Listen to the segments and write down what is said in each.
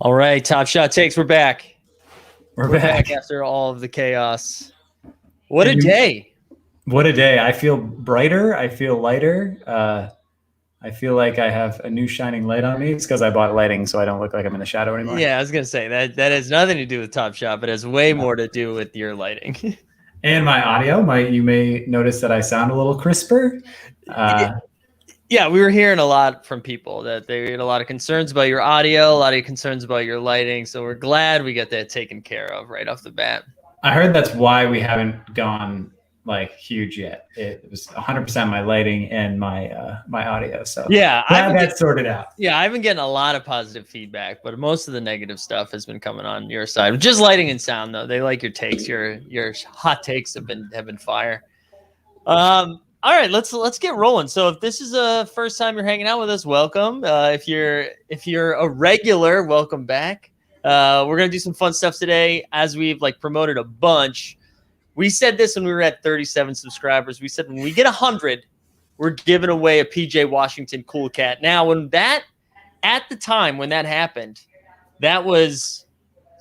All right, Top Shot Takes. We're back. We're back after all of the chaos. What And a day. What a day. I feel brighter. I feel lighter. I feel like I have a new shining light on me. It's because I bought lighting so I don't look like I'm in the shadow anymore. Yeah, I was going to say that has nothing to do with Top Shot, but it has way more to do with your lighting. And my audio. You may notice that I sound a little crisper. Yeah, we were hearing a lot from people that they had a lot of concerns about your audio, a lot of concerns about your lighting. So we're glad we got that taken care of right off the bat. I heard that's why we haven't gone like huge yet. It was 100% my lighting and my my audio. So yeah, that's sorted out. Yeah, I've been getting a lot of positive feedback, but most of the negative stuff has been coming on your side. Just lighting and sound, though. They like your takes. Your hot takes have been fire. All right, let's get rolling. So if this is the first time you're hanging out with us, welcome. If you're a regular, welcome back. We're gonna do some fun stuff today, as we've promoted a bunch. We said this when we were at 37 subscribers. We said when we get 100, we're giving away a PJ Washington Cool Cat. Now, at the time when that happened, that was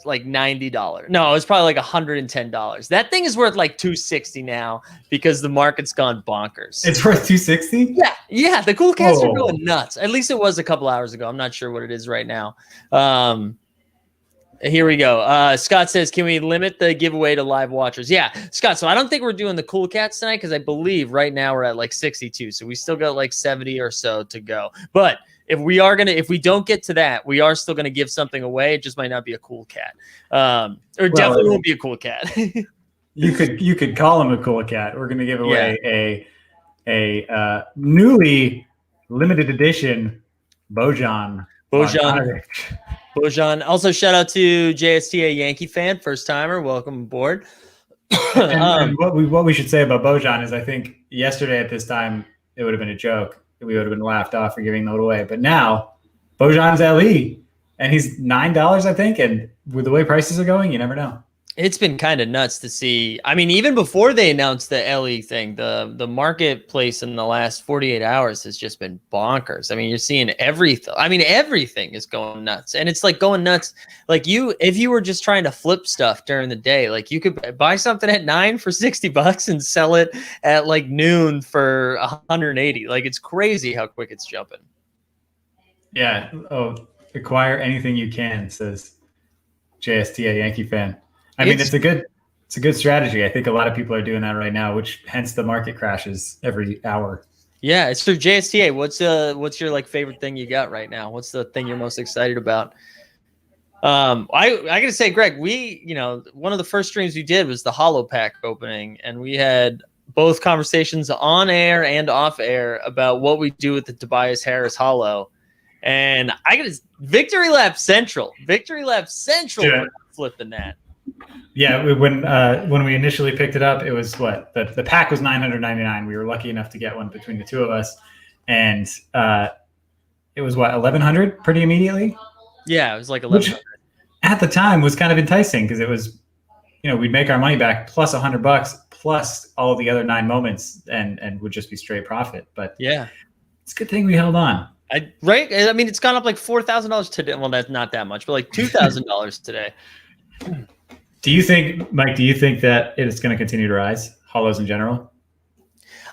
like $90. No, it was probably like $110. That thing is worth like $260 now because the market's gone bonkers. It's worth $260? Yeah. The Cool Cats are going nuts. At least it was a couple hours ago. I'm not sure what it is right now. Here we go. Scott says, can we limit the giveaway to live watchers? Yeah, Scott. So I don't think we're doing the Cool Cats tonight because I believe right now we're at like 62. So we still got like 70 or so to go. But if we don't get to that, we are still gonna give something away. It just might not be a Cool Cat, definitely won't be a Cool Cat. you could call him a Cool Cat. We're gonna give away a newly limited edition Bojan. Also, shout out to JSTA Yankee fan, first timer. Welcome aboard. and what we should say about Bojan is, I think yesterday at this time it would have been a joke. We would have been laughed off for giving that away. But now Bojan's LE, and he's $9, I think. And with the way prices are going, you never know. It's been kind of nuts to see. I mean, even before they announced the LE thing, the marketplace in the last 48 hours has just been bonkers. I mean, you're seeing everything. I mean, everything is going nuts. And it's like going nuts. Like if you were just trying to flip stuff during the day, like you could buy something at 9 for $60 and sell it at like noon for 180. Like it's crazy how quick it's jumping. Yeah. Oh, acquire anything you can, says JSTA Yankee fan. I mean, it's a good strategy. I think a lot of people are doing that right now, which hence the market crashes every hour. Yeah, it's for JSTA. What's your favorite thing you got right now? What's the thing you're most excited about? I gotta say, Greg, one of the first streams we did was the Holo Pack opening, and we had both conversations on air and off air about what we do with the Tobias Harris Holo. And Victory Lap Central yeah. Flipping that. Yeah, when we initially picked it up, it was the pack was $999. We were lucky enough to get one between the two of us, and it was $1,100 pretty immediately. Yeah, it was like $1,100. At the time was kind of enticing because it was, we'd make our money back plus $100 plus all the other 9 moments and would just be straight profit. But yeah, it's a good thing we held on. Right? I mean, it's gone up like $4,000 today. Well, that's not that much, but like $2,000 today. Do you think, Mike, that it is going to continue to rise, holos in general?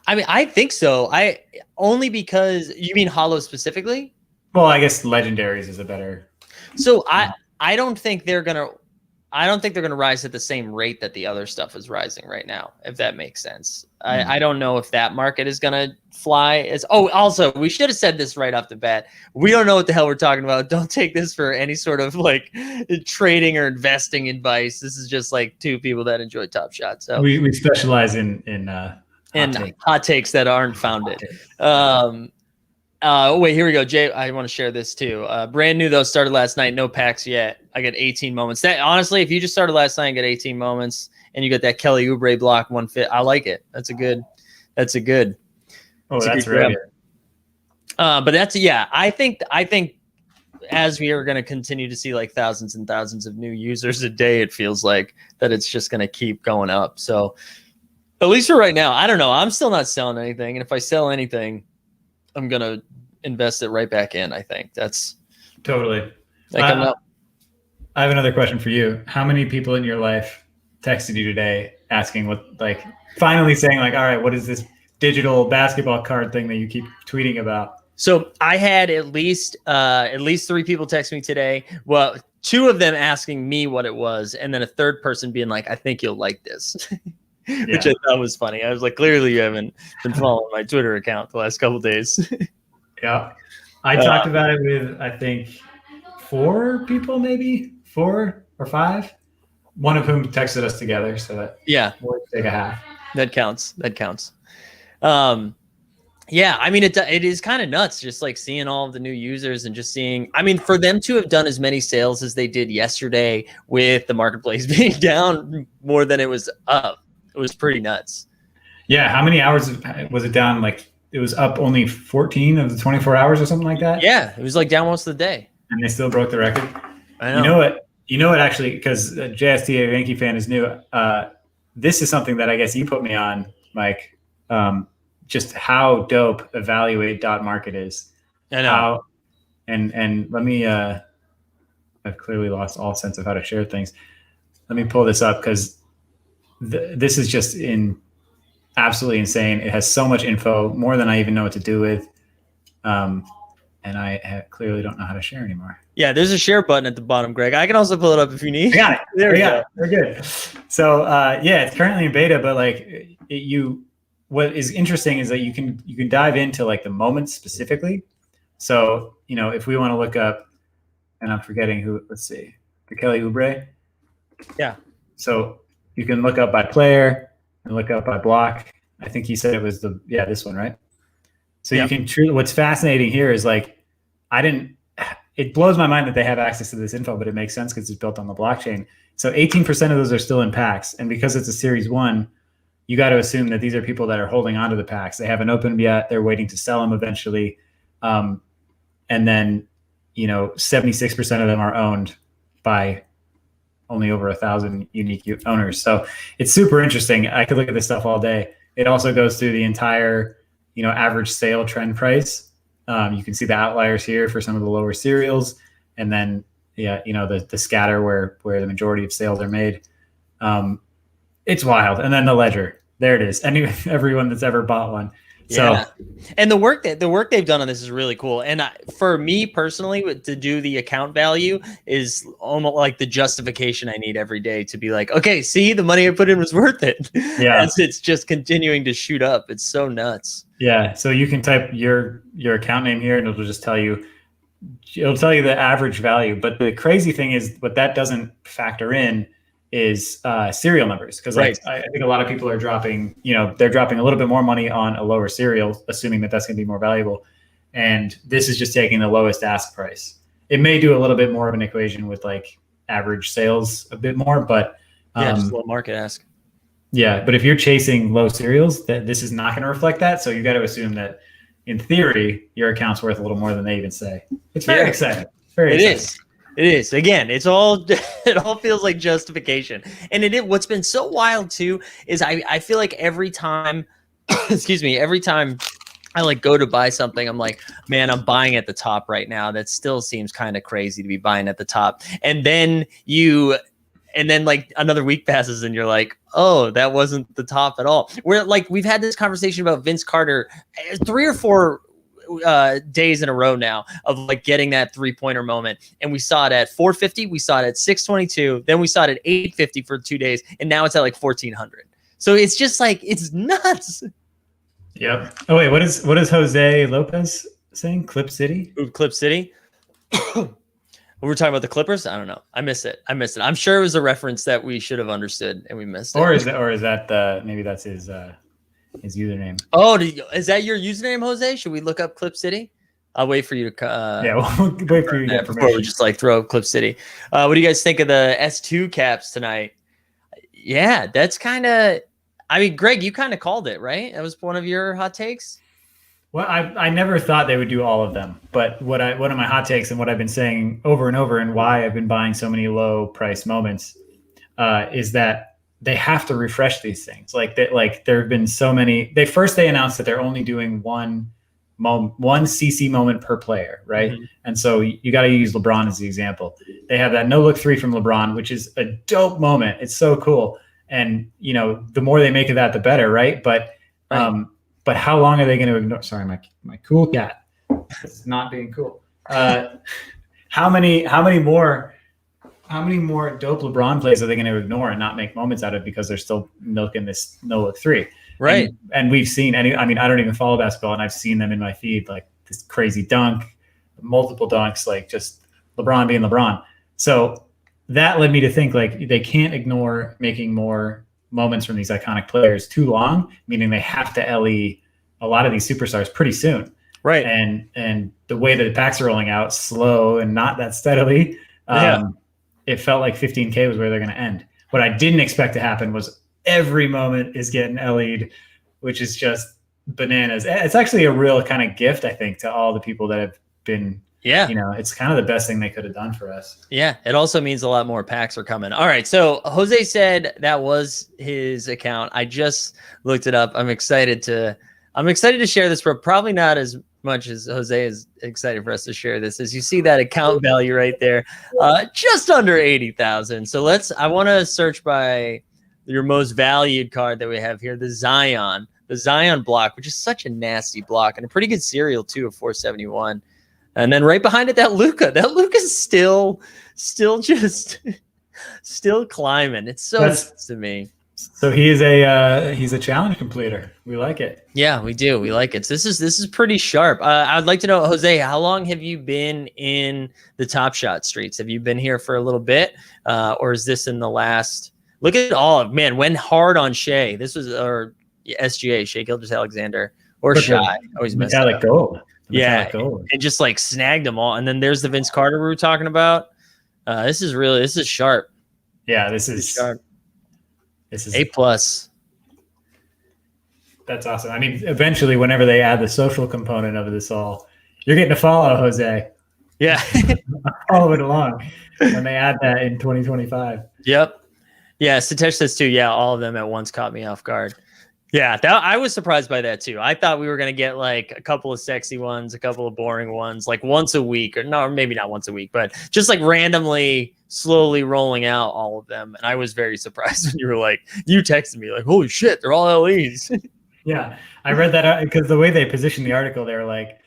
I mean, I think so. Only because you mean holos specifically? Well, I guess legendaries is a better. So I don't think they're going to rise at the same rate that the other stuff is rising right now, if that makes sense. I don't know if that market is going to fly. Also, we should have said this right off the bat. We don't know what the hell we're talking about. Don't take this for any sort of trading or investing advice. This is just two people that enjoy Top Shot. So we specialize in hot takes that aren't founded. Wait, here we go. Jay, I want to share this too. Brand new though, started last night. No packs yet. I got 18 moments. That honestly, if you just started last night and got 18 moments, and you got that Kelly Oubre block 1 I like it. That's a good. Oh, that's right. But I think as we are going to continue to see thousands and thousands of new users a day, it feels like that it's just going to keep going up. So at least for right now, I don't know. I'm still not selling anything, and if I sell anything, I'm gonna invest it right back in. I think that's totally. I have another question for you. How many people in your life texted you today asking finally saying all right, what is this digital basketball card thing that you keep tweeting about? So I had at least 3 people text me today. Well, 2 of them asking me what it was, and then a third person being like, "I think you'll like this," which I thought was funny. I was like, "Clearly, you haven't been following my Twitter account the last couple of days." Yeah, I talked about it with I think 4 people, maybe 4 or 5. One of whom texted us together, so that we'll take a half. That counts. Yeah, I mean, it is kind of nuts just like seeing all of the new users and just seeing, I mean, for them to have done as many sales as they did yesterday with the marketplace being down more than it was up, it was pretty nuts. Yeah, how many hours was it down? Like it was up only 14 of the 24 hours or something like that? Yeah, it was like down most of the day. And they still broke the record? I know. You know what actually, because JST, a Yankee fan, is new. This is something that I guess you put me on, Mike. Just how dope evaluate.market is. I know. And let me, I've clearly lost all sense of how to share things. Let me pull this up because this is just absolutely insane. It has so much info, more than I even know what to do with. And I clearly don't know how to share anymore. Yeah, there's a share button at the bottom, Greg. I can also pull it up if you need. I got it. There we go. We're good. So it's currently in beta, but what is interesting is that you can dive into like the moments specifically. So, if we want to look up, and I'm forgetting who, let's see, the Kelly Oubre. Yeah. So you can look up by player and look up by block. I think he said it was this one, right? So you can truly, what's fascinating here is it blows my mind that they have access to this info, but it makes sense because it's built on the blockchain. So 18% of those are still in packs. And because it's a series 1, you got to assume that these are people that are holding onto the packs. They haven't opened yet. They're waiting to sell them eventually. And then, 76% of them are owned by only over 1,000 unique owners. So it's super interesting. I could look at this stuff all day. It also goes through the entire, average sale trend price. You can see the outliers here for some of the lower serials. And then, the scatter where the majority of sales are made. It's wild. And then the ledger. There it is. Everyone that's ever bought one. So, and the work they've done on this is really cool. And for me personally, to do the account value is almost like the justification I need every day to be like, okay, see, the money I put in was worth it. Yeah, as it's just continuing to shoot up. It's so nuts. Yeah. So you can type your account name here, and it'll just tell you the average value. But the crazy thing is, what that doesn't factor in is serial numbers, because I think a lot of people are dropping, they're dropping a little bit more money on a lower serial, assuming that that's going to be more valuable. And this is just taking the lowest ask price. It may do a little bit more of an equation with like average sales a bit more, but just low market ask. Yeah, but if you're chasing low serials, this is not going to reflect that. So you got to assume that in theory, your account's worth a little more than they even say. It's very exciting. Very exciting. It is. Again, it all feels like justification. And what's been so wild too is I feel like every time every time I like go to buy something, I'm like, man, I'm buying at the top right now. That still seems kind of crazy to be buying at the top. And then like another week passes and you're like, oh, that wasn't the top at all. We've had this conversation about Vince Carter 3 or 4 days in a row now of like getting that 3-pointer moment, and we saw it at 450, we saw it at 622, then we saw it at 850 for 2 days, and now it's at like 1400. So it's just like, it's nuts. Yep. Oh wait, what is Jose Lopez saying? Clip City? Ooh, Clip City. We were talking about the Clippers. I don't know. I missed it. I'm sure it was a reference that we should have understood and we missed it. Or is that maybe that's his username? Oh, is that your username, Jose? Should we look up Clip City? I'll wait for you to. We'll wait for you to get before we just like throw up Clip City. What do you guys think of the S2 caps tonight? Yeah, that's kind of. I mean, Greg, you kind of called it, right? That was one of your hot takes. Well, I never thought they would do all of them, but one of my hot takes and what I've been saying over and over, and why I've been buying so many low price moments, is that they have to refresh these things. Like there have been so many. They announced that they're only doing one one CC moment per player, right? Mhm. And so you got to use LeBron as the example. They have that no look three from LeBron, which is a dope moment. It's so cool. And the more they make of that, the better, right? But how long are they going to ignore? Sorry, my cool cat. It's not being cool. How many more dope LeBron plays are they going to ignore and not make moments out of because they're still milking this no look three? Right. And we've seen I don't even follow basketball, and I've seen them in my feed, like this crazy dunk, multiple dunks, like just LeBron being LeBron. So that led me to think like they can't ignore making more moments from these iconic players too long, meaning they have to LE a lot of these superstars pretty soon. Right. And the way that the packs are rolling out, slow and not that steadily, it felt like 15K was where they're going to end. What I didn't expect to happen was every moment is getting LE'd, which is just bananas. It's actually a real kind of gift, I think, to all the people that have been, it's kind of the best thing they could have done for us. Yeah. It also means a lot more packs are coming. All right. So Jose said that was his account. I just looked it up. I'm excited to share this, but probably not as much as Jose is excited for us to share this. As you see that account value right there, just under 80,000. So I want to search by your most valued card that we have here, the Zion block, which is such a nasty block and a pretty good serial too of 471. And then right behind it, that Luka's still climbing. It's so nice to me. So he's a challenge completer. We like it. Yeah, we do. We like it. So this is pretty sharp. I'd like to know, Jose, how long have you been in the Top Shot streets? Have you been here for a little bit, or is this in the last? Look at all of man. Went hard on Shea. This was SGA, Shea Gilgeous-Alexander, or Shy. Always messed up. Metallic gold. Yeah, and just like snagged them all. And then there's the Vince Carter we were talking about. This is sharp. Yeah, this is sharp. This is A+. That's awesome. I mean, eventually, whenever they add the social component of this all, you're getting to follow Jose. Yeah. Follow it along when they add that in 2025. Yep. Yeah, Satish says too. Yeah, all of them at once caught me off guard. Yeah, I was surprised by that too. I thought we were going to get like a couple of sexy ones, a couple of boring ones, like once a week, or maybe not once a week, but just like randomly, slowly rolling out all of them. And I was very surprised when you texted me like, holy shit, they're all LEs. Yeah, I read that because the way they positioned the article, they were like,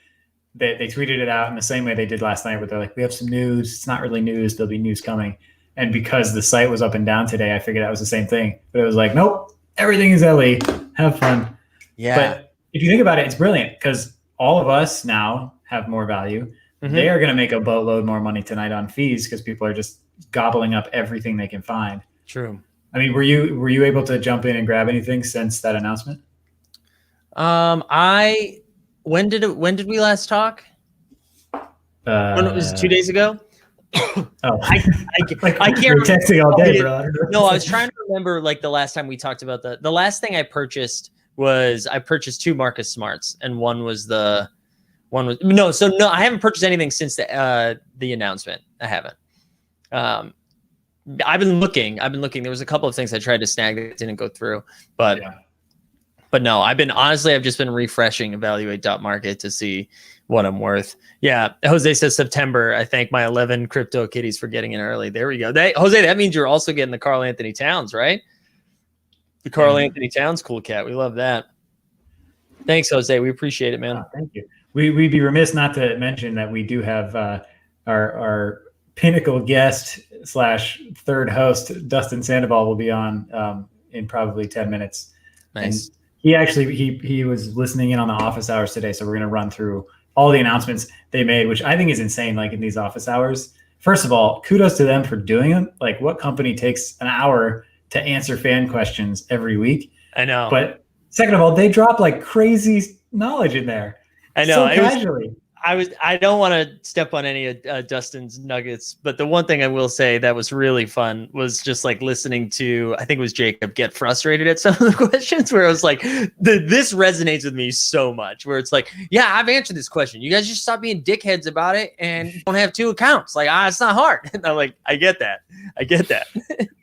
they tweeted it out in the same way they did last night, where they're like, we have some news. It's not really news. There'll be news coming. And because the site was up and down today, I figured that was the same thing. But it was like, nope, everything is LE. Have fun. Yeah. But if you think about it, it's brilliant because all of us now have more value. Mm-hmm. They are going to make a boatload more money tonight on fees because people are just gobbling up everything they can find. True. I mean, were you able to jump in and grab anything since that announcement? When did we last talk? When it was 2 days ago. I can't. You're texting all day, bro. No, I was trying to remember like the last time we talked about the last thing I purchased was I purchased 2 Marcus Smarts, and one was I haven't purchased anything since the announcement. I haven't. I've been looking. There was a couple of things I tried to snag that didn't go through, but no, I've just been refreshing Evaluate.market to see what I'm worth. Yeah. Jose says September. I thank my 11 crypto kitties for getting in early. There we go. Jose, that means you're also getting the Karl Anthony Towns, right? The Karl Anthony Towns cool cat. We love that. Thanks, Jose. We appreciate it, man. Thank you. We'd be remiss not to mention that we do have our pinnacle guest / third host, Dustin Sandoval, will be on in probably 10 minutes. Nice. And he was listening in on the office hours today, so we're going to run through all the announcements they made, which I think is insane. Like in these office hours, first of all, kudos to them for doing them. Like, what company takes an hour to answer fan questions every week? I know. But second of all, they drop like crazy knowledge in there. I know. So casually. I don't want to step on any of Dustin's nuggets, but the one thing I will say that was really fun was just like listening to, I think it was Jacob, get frustrated at some of the questions where I was like, this resonates with me so much, where it's like, yeah, I've answered this question. You guys just stop being dickheads about it and don't have 2 accounts. Like, it's not hard. And I'm like, I get that.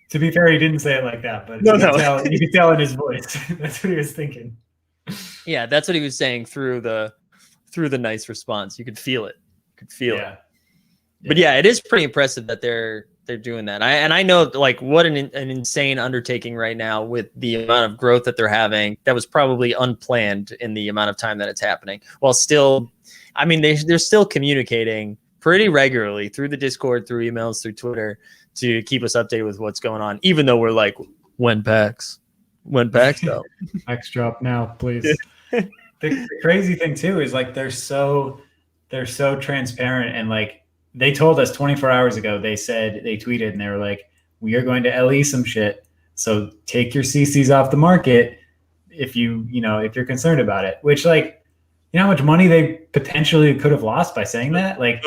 To be fair, he didn't say it like that, but you could tell in his voice. That's what he was thinking. Yeah, that's what he was saying through the through the nice response. You could feel it. You could feel it. Yeah. But yeah, it is pretty impressive that they're doing that. I know like what an insane undertaking right now with the amount of growth that they're having. That was probably unplanned in the amount of time that it's happening. While still, I mean, they're still communicating pretty regularly through the Discord, through emails, through Twitter to keep us updated with what's going on. Even though we're like, when packs though. Packs drop now, please. The crazy thing too is like they're so transparent, and like they told us 24 hours ago, they tweeted and they were like, we are going to LE some shit. So take your CCs off the market if you're concerned about it, which like, you know how much money they potentially could have lost by saying that? Like,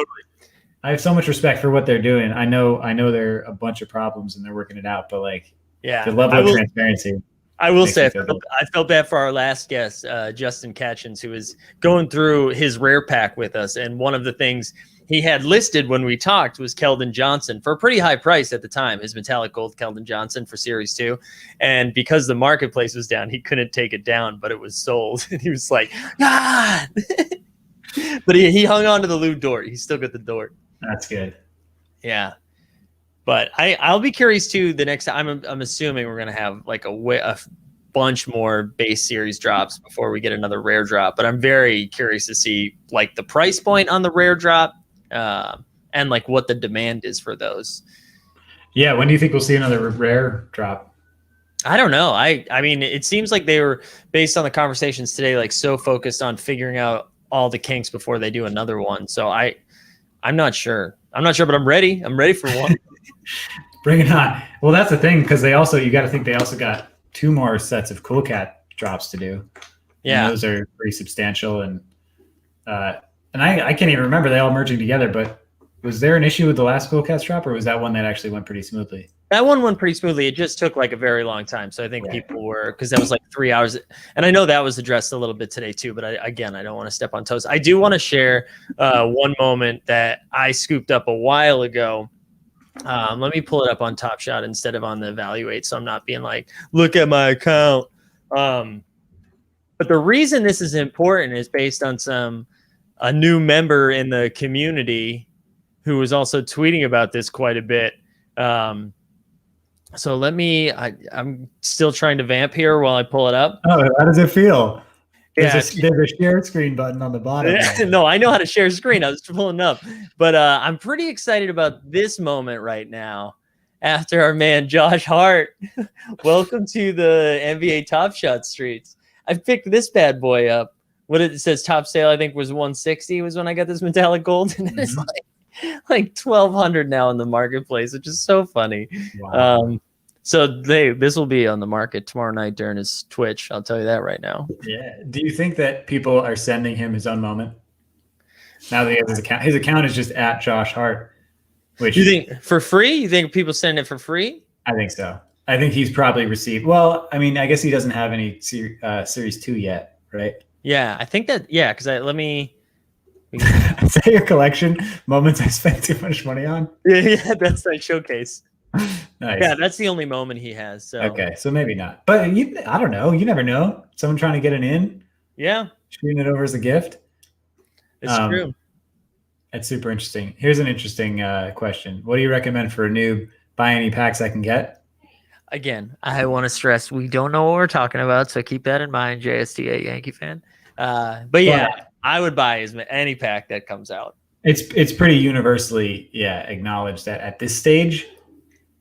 I have so much respect for what they're doing. I know there are a bunch of problems and they're working it out, but like, yeah, the level of transparency. I will say I felt bad for our last guest, Justin Catchins, who was going through his rare pack with us. And one of the things he had listed when we talked was Keldon Johnson for a pretty high price at the time, his metallic gold Keldon Johnson for Series 2. And because the marketplace was down, he couldn't take it down, but it was sold. And he was like, God! But he hung on to the Lou Dort. He still got the Dort. That's good. Yeah. But I'll be curious too. The next time, I'm assuming we're gonna have like a bunch more base series drops before we get another rare drop. But I'm very curious to see like the price point on the rare drop, and like what the demand is for those. Yeah, when do you think we'll see another rare drop? I don't know. I mean, it seems like they were, based on the conversations today, like so focused on figuring out all the kinks before they do another one. So I'm not sure. But I'm ready. I'm ready for one. Bring it on. Well, that's the thing, because you got to think they also got 2 more sets of Cool Cat drops to do. Yeah, and those are pretty substantial, and I can't even remember they all merging together. But was there an issue with the last Cool Cats drop, or was that one that actually went pretty smoothly? That one went pretty smoothly. It just took like a very long time. So I think people were, because that was like 3 hours. And I know that was addressed a little bit today too, but I don't want to step on toes. I do want to share one moment that I scooped up a while ago. Let me pull it up on Top Shot instead of on the Evaluate, so I'm not being like, look at my account. But the reason this is important is based on a new member in the community who was also tweeting about this quite a bit. So I'm still trying to vamp here while I pull it up. Oh, how does it feel? There's a share screen button on the bottom. No, I know how to share screen. I was pulling up. But I'm pretty excited about this moment right now after our man Josh Hart. Welcome to the NBA Top Shot streets. I picked this bad boy up. What it says top sale, I think, was 160 was when I got this metallic gold. And it's like 1,200 now in the marketplace, which is so funny. Wow. So this will be on the market tomorrow night during his Twitch. I'll tell you that right now. Yeah. Do you think that people are sending him his own moment? Now that he has his account. His account is just at Josh Hart. Which you think for free? You think people send it for free? I think so. I think he's probably received. Well, I mean, I guess he doesn't have any Series 2 yet, right? Yeah, I think that. Yeah, because let me. Is that your collection? Moments I spent too much money on? Yeah, that's my showcase. Nice. Yeah, that's the only moment he has. So. Okay, so maybe not. But I don't know. You never know. Someone trying to get an in. Yeah. Shooting it over as a gift. It's true. That's super interesting. Here's an interesting question. What do you recommend for a noob? Buy any packs I can get? Again, I want to stress we don't know what we're talking about, so keep that in mind, JSDA Yankee fan. But yeah, I would buy any pack that comes out. It's pretty universally acknowledged that at this stage,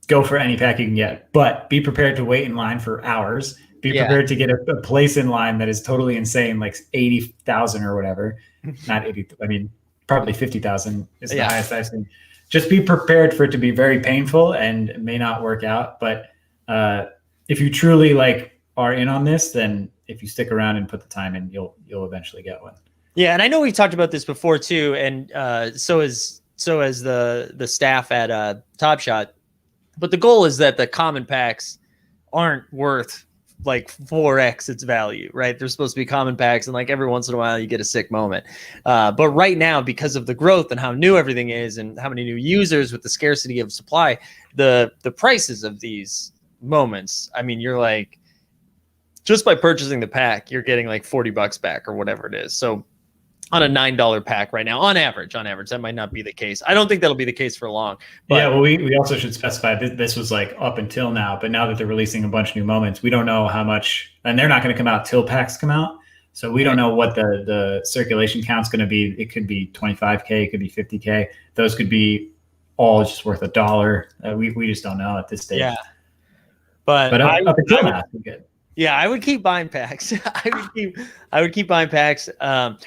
go for any pack you can get, but be prepared to wait in line for hours. Be prepared to get a place in line that is totally insane, like 80,000 or whatever. Not 80. I mean, probably 50,000 is the highest I've seen. Just be prepared for it to be very painful and it may not work out. But if you truly are in on this, then if you stick around and put the time in, you'll eventually get one. Yeah, and I know we've talked about this before too, and so has the staff at Top Shot. But the goal is that the common packs aren't worth like 4x its value, right? They're supposed to be common packs, and like every once in a while you get a sick moment. But right now, because of the growth and how new everything is and how many new users with the scarcity of supply, the prices of these moments, I mean, you're like, just by purchasing the pack, you're getting like $40 back or whatever it is. So on a $9 pack right now, on average. That might not be the case. I don't think that'll be the case for long. But yeah, well, we also should specify this was like up until now, but now that they're releasing a bunch of new moments, we don't know how much, and they're not going to come out till packs come out. So we don't know what the circulation count's going to be. It could be 25K, it could be 50K. Those could be all just worth $1. We just don't know at this stage. Yeah, but up until now, good. Yeah, I would keep buying packs. I would keep buying packs.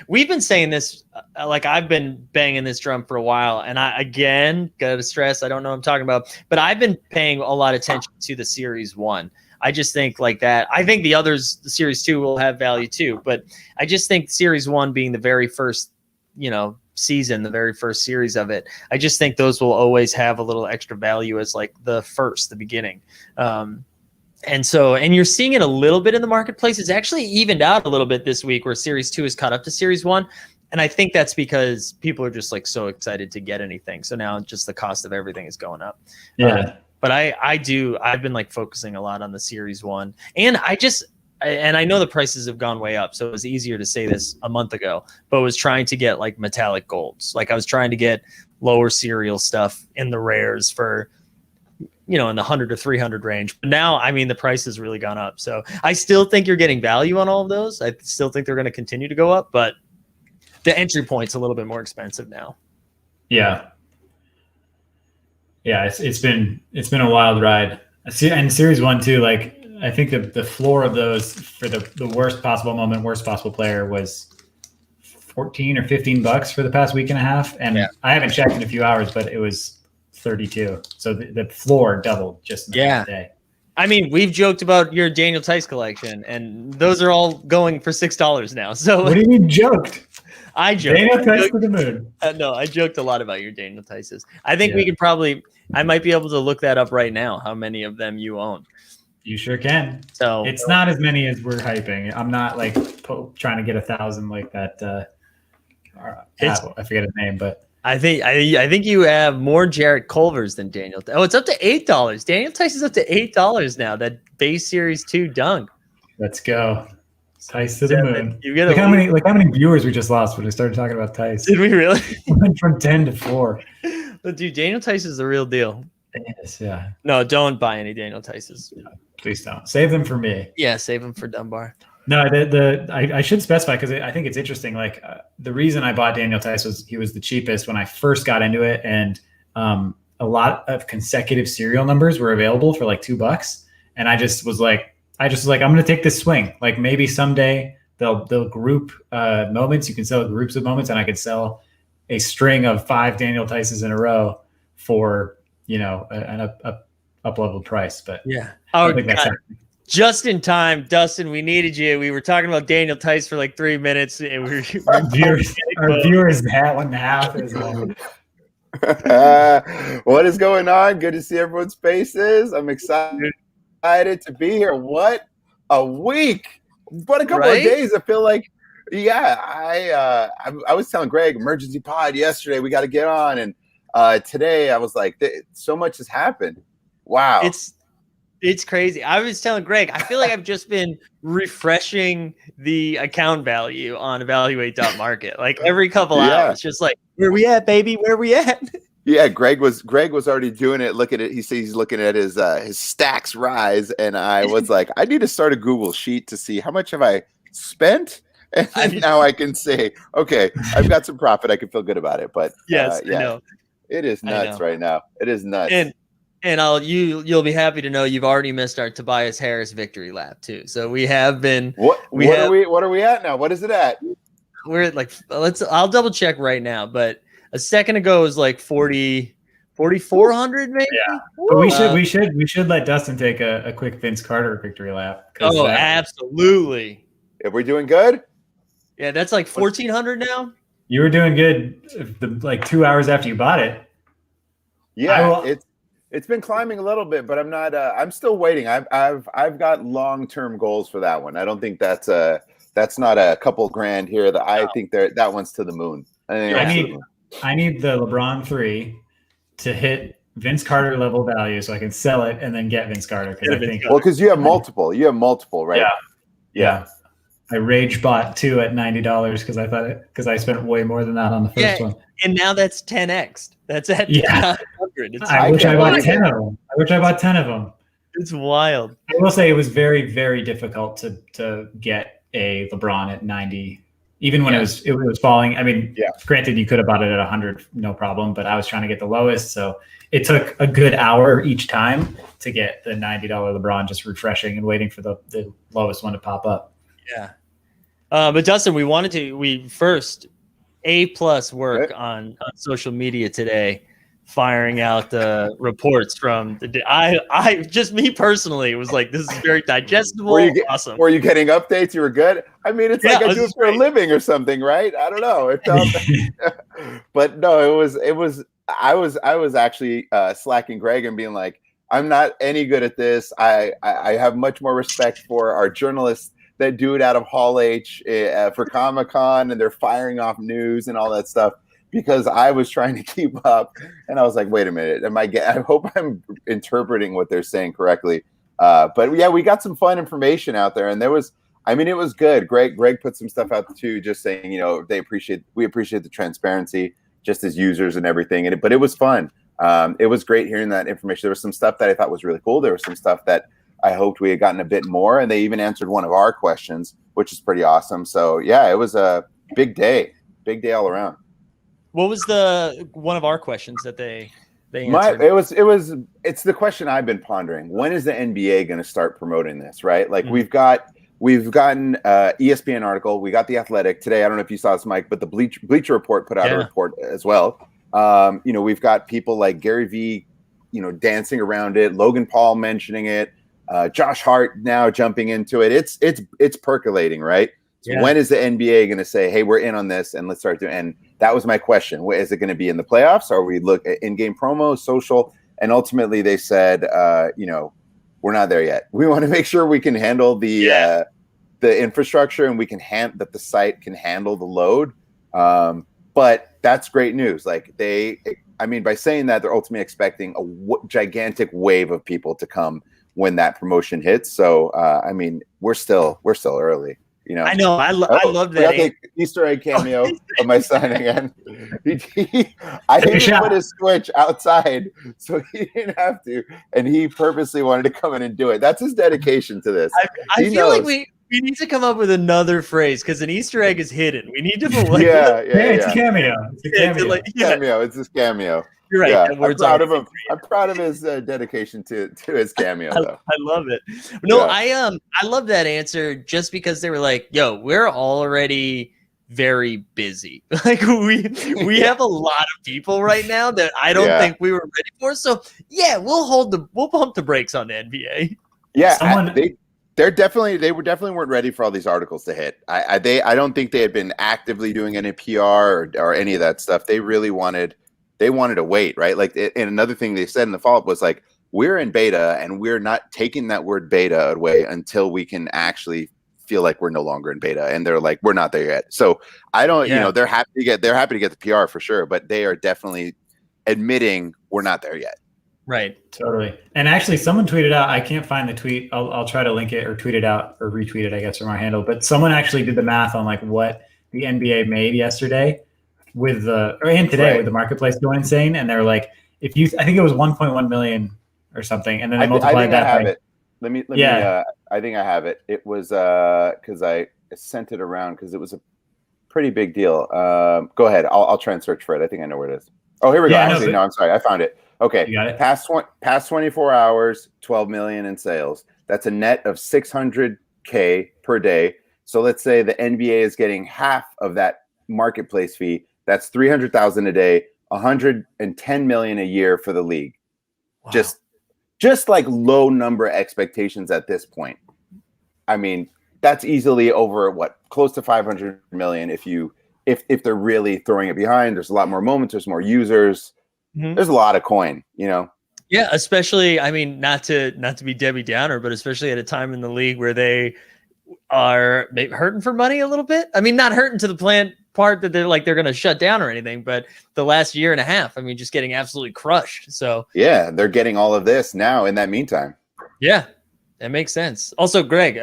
We've been saying this, like I've been banging this drum for a while, and I again gotta stress, I don't know what I'm talking about, but I've been paying a lot of attention to the Series 1. I just think like that. I think the others, the Series 2 will have value too, but I just think Series 1 being the very first, season, the very first series of it, I just think those will always have a little extra value as like the beginning. And you're seeing it a little bit in the marketplace. It's actually evened out a little bit this week where Series 2 is caught up to Series 1. And I think that's because people are just like so excited to get anything. So now just the cost of everything is going up. Yeah. But I've been like focusing a lot on the Series 1. And I know the prices have gone way up. So it was easier to say this a month ago, but was trying to get like metallic golds. Like I was trying to get lower serial stuff in the rares for, in the 100 to 300 range. But now, I mean, the price has really gone up. So I still think you're getting value on all of those. I still think they're going to continue to go up, but the entry point's a little bit more expensive now. Yeah. Yeah. It's been a wild ride. And Series 1 too, like I think the floor of those for the worst possible moment, worst possible player was $14 or $15 for the past week and a half. And I haven't checked in a few hours, but it was 32. So the floor doubled just in the day. I mean, we've joked about your Daniel Tice collection, and those are all going for $6 now. So what do you mean joked? I joked. Daniel Tice to the moon. No, I joked a lot about your Daniel Tices. I think we could I might be able to look that up right now, how many of them you own. You sure can. So it's not as many as we're hyping. I'm not like trying to get 1,000 like that. I forget his name, but I think you have more Jarrett Culvers than Daniel. Oh, it's up to $8. Daniel Tice is up to $8 now. That base Series 2 dunk. Let's go. Tice to the moon. Look how many viewers we just lost when we started talking about Tice. Did we really? We went from 10 to 4. But dude, Daniel Tice is the real deal. Yes, yeah. No, don't buy any Daniel Tices. No, please don't. Save them for me. Yeah, save them for Dunbar. No, I should specify because I think it's interesting. Like the reason I bought Daniel Tice was he was the cheapest when I first got into it, and a lot of consecutive serial numbers were available for like $2, and I just was like, I'm going to take this swing. Like maybe someday they'll group moments. You can sell groups of moments, and I could sell a string of 5 Daniel Tices in a row for an up level price. But yeah, just in time, Dustin. We needed you. We were talking about Daniel Tice for like 3 minutes, and our viewers that 1.5 is. What is going on? Good to see everyone's faces. I'm excited to be here. What a week! What a couple of days. I feel like, I was telling Greg emergency pod yesterday. We got to get on, and today I was like, so much has happened. Wow, it's crazy. I was telling Greg, I feel like I've just been refreshing the account value on evaluate.market. Like every couple hours, just like, where we at, baby? Where we at? Yeah, Greg was already doing it. Look at it. He says he's looking at his stacks rise, and I was like, I need to start a Google sheet to see how much have I spent, and now I can say, okay, I've got some profit. I can feel good about it. But yes, I know. It is nuts right now. It is nuts. And you'll be happy to know you've already missed our Tobias Harris victory lap too. So we have been. What are we at now? What is it at? We're at like I'll double check right now, but a second ago it was like 4,400 maybe. Yeah, but we should let Dustin take a quick Vince Carter victory lap. Oh, absolutely. If we're doing good. Yeah, that's like 1,400 now. You were doing good like 2 hours after you bought it. Yeah, it's been climbing a little bit, but I'm not. I'm still waiting. I've got long-term goals for that one. I don't think that's not a couple grand here. I think that one's to the moon. I need the LeBron 3 to hit Vince Carter level value so I can sell it and then get Vince Carter. Because you have multiple. You have multiple, right? Yeah. I rage bought 2 at $90 because I spent way more than that on the first one. And now that's 10x. That's at 900. I wish I bought 10 of them. I wish I bought 10 of them. It's wild. I will say it was very, very difficult to get a LeBron at 90, even when it was falling. I mean, granted, you could have bought it at 100, no problem, but I was trying to get the lowest, so it took a good hour each time to get the $90 LeBron, just refreshing and waiting for the lowest one to pop up. Yeah. But Dustin, we first A+ work on social media today, firing out the reports from the I just me personally was like, this is very digestible. Awesome. Were you getting updates? You were good. I mean, it's like I do it for a living or something, right? I don't know. It felt but no, it was I was actually slacking Greg and being like, I'm not any good at this. I have much more respect for our journalists that do it out of Hall H for Comic-Con, and they're firing off news and all that stuff, because I was trying to keep up, and I was like, wait a minute, I hope I'm interpreting what they're saying correctly. But yeah, we got some fun information out there, and it was good. Greg put some stuff out too, just saying, we appreciate the transparency just as users and everything. But it was fun. It was great hearing that information. There was some stuff that I thought was really cool. There was some stuff that I hoped we had gotten a bit more, and they even answered one of our questions, which is pretty awesome. So yeah, it was a big day all around. What was one of our questions that they answered? It's the question I've been pondering. When is the NBA going to start promoting this? Right, like we've gotten ESPN article, we got The Athletic today. I don't know if you saw this, Mike, but the Bleacher Report put out a report as well. We've got people like Gary Vee, dancing around it. Logan Paul mentioning it. Josh Hart now jumping into it. It's percolating, right? So when is the NBA going to say, hey, we're in on this and let's start doing? And that was my question. Is it going to be in the playoffs? Or we look at in-game promos, social? And ultimately they said, we're not there yet. We want to make sure we can handle the infrastructure, and we can that the site can handle the load. But that's great news. Like by saying that, they're ultimately expecting a gigantic wave of people to come when that promotion hits. So, we're still early. I know. I love that. The Easter egg cameo of my son again. I didn't put his Switch outside, so he didn't have to, and he purposely wanted to come in and do it. That's his dedication to this. I feel like we need to come up with another phrase, because an Easter egg is hidden. We need to put it's a cameo. Cameo. It's his cameo. You're right. Yeah, I'm proud of him. I'm proud of his dedication to his cameo, though. I love it. No, I love that answer, just because they were like, "Yo, we're already very busy. Like we have a lot of people right now that I don't think we were ready for. So yeah, we'll pump the brakes on the NBA." Yeah, they definitely weren't ready for all these articles to hit. I don't think they had been actively doing any PR or any of that stuff. They really wanted to wait, right? Like, and another thing they said in the follow-up was like, we're in beta, and we're not taking that word beta away until we can actually feel like we're no longer in beta. And they're like, we're not there yet. So I don't, they're happy to get the PR for sure, but they are definitely admitting we're not there yet. Right. Totally. And actually, someone tweeted out, I can't find the tweet. I'll try to link it or tweet it out or retweet it, I guess, from our handle. But someone actually did the math on like what the NBA made yesterday with today with the marketplace going insane. And they're like, I think it was 1.1 million or something. And then they multiplied that by it. Let me I think I have it. It was because I sent it around because it was a pretty big deal. Go ahead. I'll try and search for it. I think I know where it is. Oh, here we go. Actually, I'm sorry. I found it. Okay. You got it? Past 24 hours, 12 million in sales. That's a net of 600K per day. So let's say the NBA is getting half of that marketplace fee. That's 300,000 a day, 110 million a year for the league. Wow. Just like low number expectations at this point. I mean, that's easily over close to 500 million if they're really throwing it behind. There's a lot more moments, there's more users. Mm-hmm. There's a lot of coin, Yeah, especially, I mean, not to be Debbie Downer, but especially at a time in the league where they are maybe hurting for money a little bit. I mean, not hurting to the part that they're going to shut down or anything, but the last year and a half, I mean, just getting absolutely crushed. So yeah, they're getting all of this now in that meantime. Yeah, that makes sense. Also, Greg,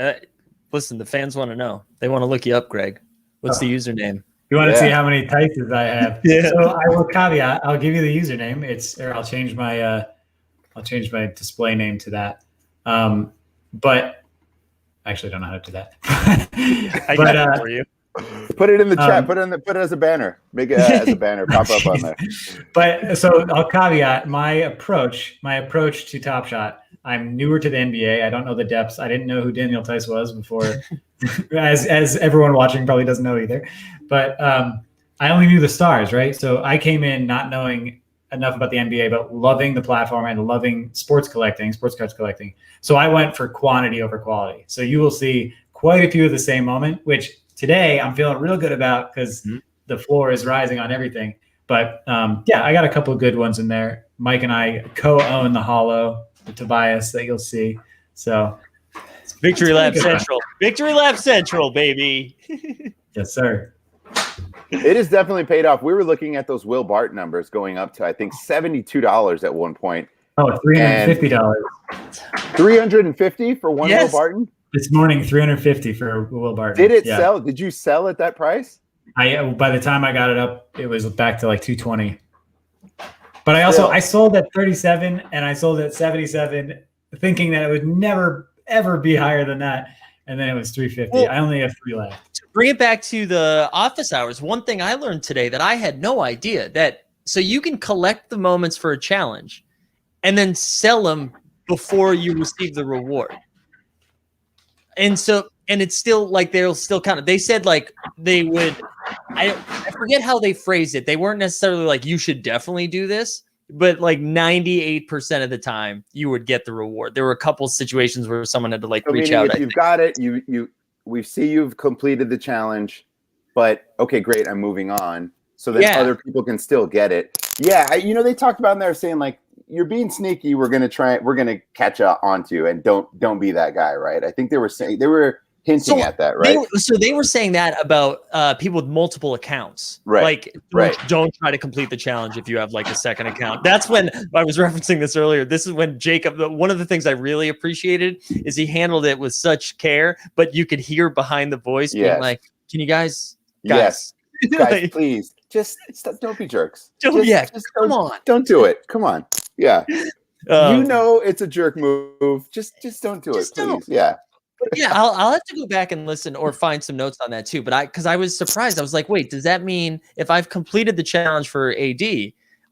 listen, the fans want to know. They want to look you up, Greg. What's the username? You want to see how many Tysons I have? Yeah. So I will caveat. I'll give you the username. I'll change my display name to that. But I actually don't know how to do that. I got it for you. Put it in the chat. Put it as a banner. Make it as a banner. Pop up on there. But so I'll caveat my approach to Top Shot. I'm newer to the NBA. I don't know the depths. I didn't know who Daniel Tice was before, as everyone watching probably doesn't know either. But I only knew the stars, right? So I came in not knowing enough about the NBA, but loving the platform and loving sports cards collecting. So I went for quantity over quality. So you will see quite a few of the same moment, which today I'm feeling real good about because the floor is rising on everything. But yeah, I got a couple of good ones in there. Mike and I co-own the Holo, the Tobias that you'll see. So Victory Lab Central. Victory Lab Central, baby. Yes, sir. It has definitely paid off. We were looking at those Will Bart numbers going up to, I think, $72 at one point. Oh, $350. $350 for one Will Barton? This morning, $350 for Will Barton. Did it sell? Did you sell at that price? By the time I got it up, it was back to like 220. But I sold at 37 and I sold at 77, thinking that it would never ever be higher than that. And then it was 350. Well, I only have 3 left. To bring it back to the office hours, one thing I learned today that I had no idea so you can collect the moments for a challenge and then sell them before you receive the reward. And it's still like they'll still kind of, they said like they would, I forget how they phrased it. They weren't necessarily like, you should definitely do this, but like 98% of the time you would get the reward. There were a couple situations where someone had to like reach out. If you've got it, we see you've completed the challenge, but okay, great. I'm moving on. So that other people can still get it. Yeah. They talked about in there saying like, you're being sneaky. We're going to catch onto you and don't be that guy. Right. I think they were hinting at that, right? They were saying that about people with multiple accounts. Right. Like, don't try to complete the challenge if you have like a second account. That's when I was referencing this earlier. This is when Jacob, one of the things I really appreciated is he handled it with such care, but you could hear behind the voice being like, can you guys, guys, please just don't be jerks. Come on. Don't do it. Come on. Yeah. It's a jerk move. Just don't do it, please. Yeah. Yeah, I'll have to go back and listen or find some notes on that too. But because I was surprised, I was like, wait, does that mean if I've completed the challenge for AD,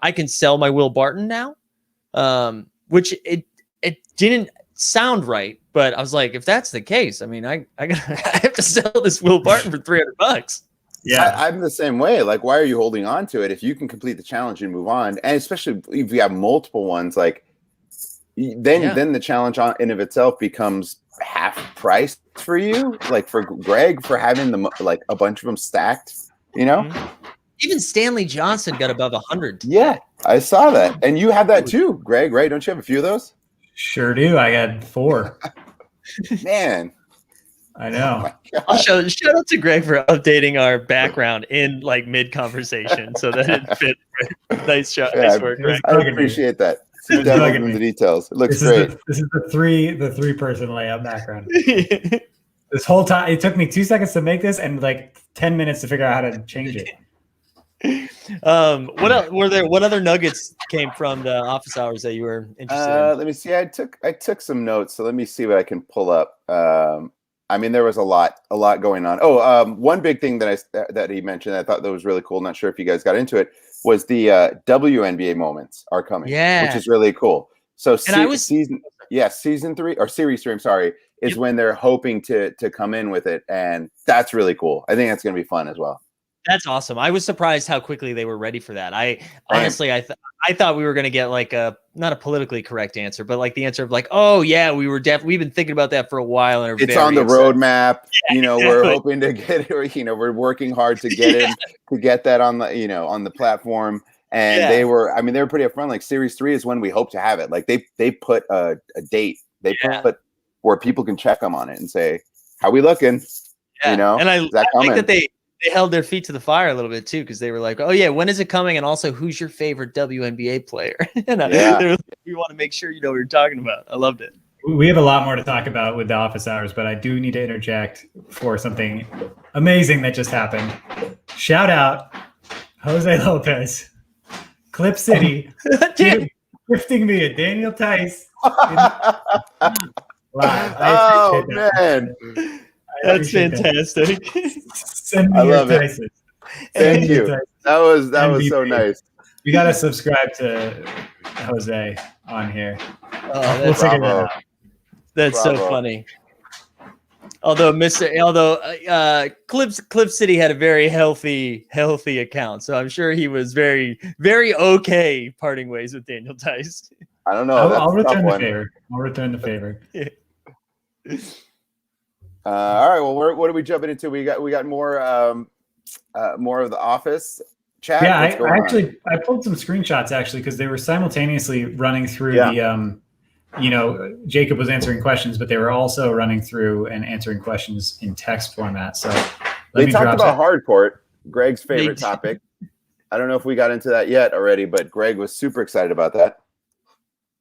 I can sell my Will Barton now? Which it didn't sound right, but I was like, if that's the case, I mean, I have to sell this Will Barton for $300. Yeah, I'm the same way. Like, why are you holding on to it if you can complete the challenge and move on? And especially if you have multiple ones, like then the challenge in of itself becomes half price for you. Like for Greg for having like a bunch of them stacked, Even Stanley Johnson got above 100. Yeah, I saw that, and you have that too, Greg. Right? Don't you have a few of those? Sure do. I got 4. Man. I know. Oh, shout out to Greg for updating our background in like mid conversation so that it fit. Nice shot. Yeah, nice work, Greg. I appreciate that. The details. It looks great. This is the 3-person layout background. This whole time, it took me 2 seconds to make this and like 10 minutes to figure out how to change it. What else, what other nuggets came from the office hours that you were interested in? Let me see. I took some notes, so let me see what I can pull up. I mean, there was a lot going on. One big thing that he mentioned, I thought that was really cool. Not sure if you guys got into it, was the WNBA moments are coming, which is really cool. So season 3 or series 3, I'm sorry, is when they're hoping to come in with it, and that's really cool. I think that's going to be fun as well. That's awesome. I was surprised how quickly they were ready for that. Honestly, I thought we were going to get like not a politically correct answer, but like the answer of like, oh yeah, we've been thinking about that for a while. And it's on the roadmap. Yeah, we're hoping to get it. We're working hard to get it, to get that on the, on the platform. And they were pretty upfront. Like series 3 is when we hope to have it. Like they put a date. They put where people can check them on it and say, how we looking? Yeah. And I think that they held their feet to the fire a little bit too, because they were like, oh yeah, when is it coming? And also, who's your favorite WNBA player? And we want to make sure you know what you're talking about. I loved it. We have a lot more to talk about with the office hours, but I do need to interject for something amazing that just happened. Shout out Jose Lopez, Clip City, gifting me a Daniel Tice. Live. Oh man, that's fantastic. Send me your Tyson. Thank you. That was so nice. We gotta subscribe to Jose on here. Oh, that's figure that out. That's so funny. Although Clip City had a very healthy account, so I'm sure he was very, very okay parting ways with Daniel Tice. I don't know. I'll return the favor. I'll return the favor. All right. Well, what are we jumping into? We got more of the office chat. Yeah, I pulled some screenshots actually because they were simultaneously running through the Jacob was answering questions, but they were also running through and answering questions in text format. So they talked about hardcourt, Greg's favorite topic. I don't know if we got into that yet already, but Greg was super excited about that.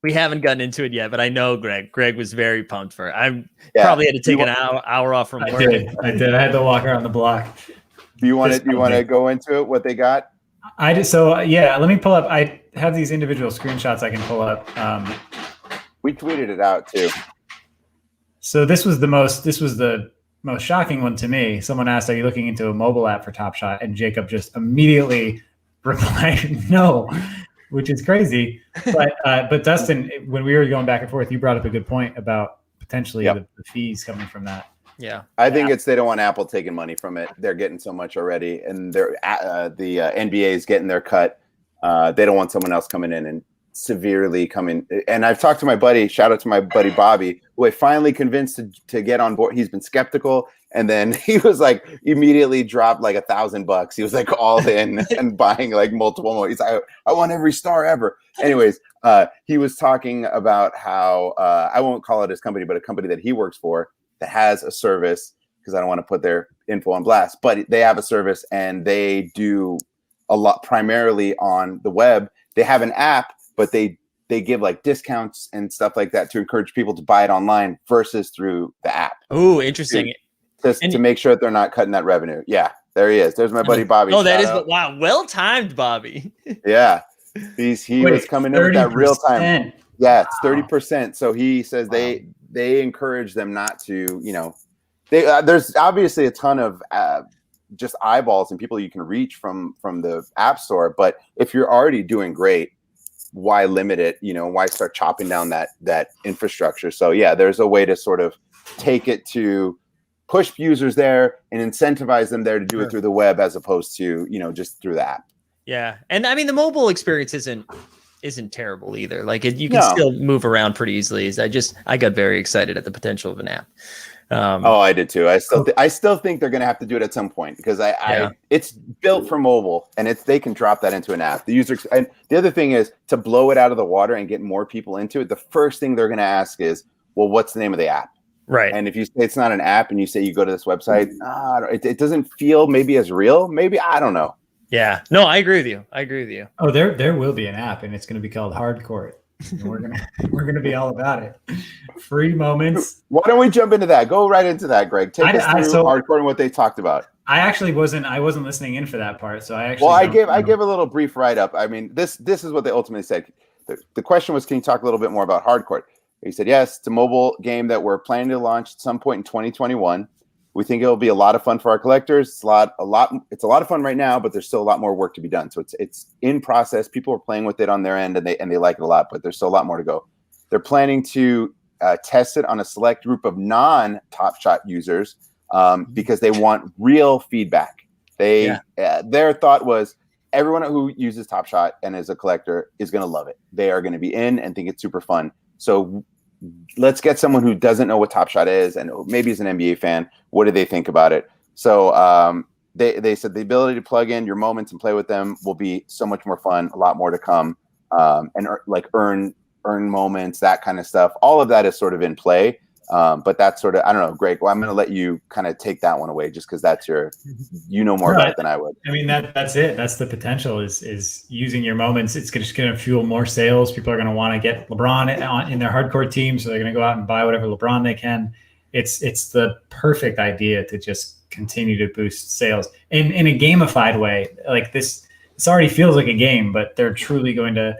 We haven't gotten into it yet, but I know Greg. Greg was very pumped for it. Probably had to take an hour off from work. I did. I had to walk around the block. Do you want to go into it? What they got? I did. So let me pull up. I have these individual screenshots I can pull up. We tweeted it out too. So this was the most shocking one to me. Someone asked, "Are you looking into a mobile app for Top Shot?" And Jacob just immediately replied, "No," which is crazy. But Dustin, when we were going back and forth, you brought up a good point about potentially the fees coming from that. Yeah, I think they don't want Apple taking money from it. They're getting so much already, and the NBA is getting their cut. They don't want someone else coming in and severely coming. And I've talked to my buddy. Shout out to my buddy Bobby, who I finally convinced to get on board. He's been skeptical, and then he was like immediately dropped like $1,000. He was like all in and buying like multiple more. He's like, I want every star ever. Anyways, he was talking about how I won't call it his company, but a company that he works for that has a service, because I don't want to put their info on blast, but they have a service and they do a lot primarily on the web. They have an app, but they give like discounts and stuff like that to encourage people to buy it online versus through the app. Oh, interesting. To make sure that they're not cutting that revenue. Yeah, there he is. There's my buddy Bobby. Oh, that is wow, well timed, Bobby. Yeah, he was coming in with that real time. Yeah, it's 30%. So he says they encourage them not to, there's obviously a ton of just eyeballs and people you can reach from the App Store. But if you're already doing great, why limit it? Why start chopping down that infrastructure? So yeah, there's a way to sort of take it to push users there and incentivize them there to do it through the web as opposed to, just through the app. Yeah. And I mean, the mobile experience isn't terrible either. Like you can still move around pretty easily. I got very excited at the potential of an app. I did too. I still think they're going to have to do it at some point because it's built for mobile and they can drop that into an app. And the other thing is to blow it out of the water and get more people into it. The first thing they're going to ask is, well, what's the name of the app? Right. And if you say it's not an app and you say you go to this website, it doesn't feel maybe as real. Maybe, I don't know. Yeah. No, I agree with you. Oh, there will be an app and it's going to be called Hardcourt. We're gonna be all about it. Free moments. Why don't we jump into that? Go right into that, Greg. Take us through Hardcourt and what they talked about. I wasn't listening in for that part, so I gave a little brief write up. I mean, this is what they ultimately said. The question was, can you talk a little bit more about Hardcourt? He said, yes, it's a mobile game that we're planning to launch at some point in 2021. We think it'll be a lot of fun for our collectors. It's a lot of fun right now, but there's still a lot more work to be done. So it's in process. People are playing with it on their end and they like it a lot, but there's still a lot more to go. They're planning to test it on a select group of non-Top Shot users because they want real feedback. Their thought was everyone who uses Top Shot and is a collector is going to love it. They are going to be in and think it's super fun. So let's get someone who doesn't know what Top Shot is and maybe is an NBA fan. What do they think about it? So they said the ability to plug in your moments and play with them will be so much more fun, a lot more to come, and earn moments, that kind of stuff. All of that is sort of in play. But that's sort of, I don't know, Greg. Well, I'm going to let you kind of take that one away, just because that's you know more about it than I would. I mean, that's it. That's the potential is using your moments. It's just going to fuel more sales. People are going to want to get LeBron in their hardcore team, so they're going to go out and buy whatever LeBron they can. It's the perfect idea to just continue to boost sales in a gamified way. Like this already feels like a game, but they're truly going to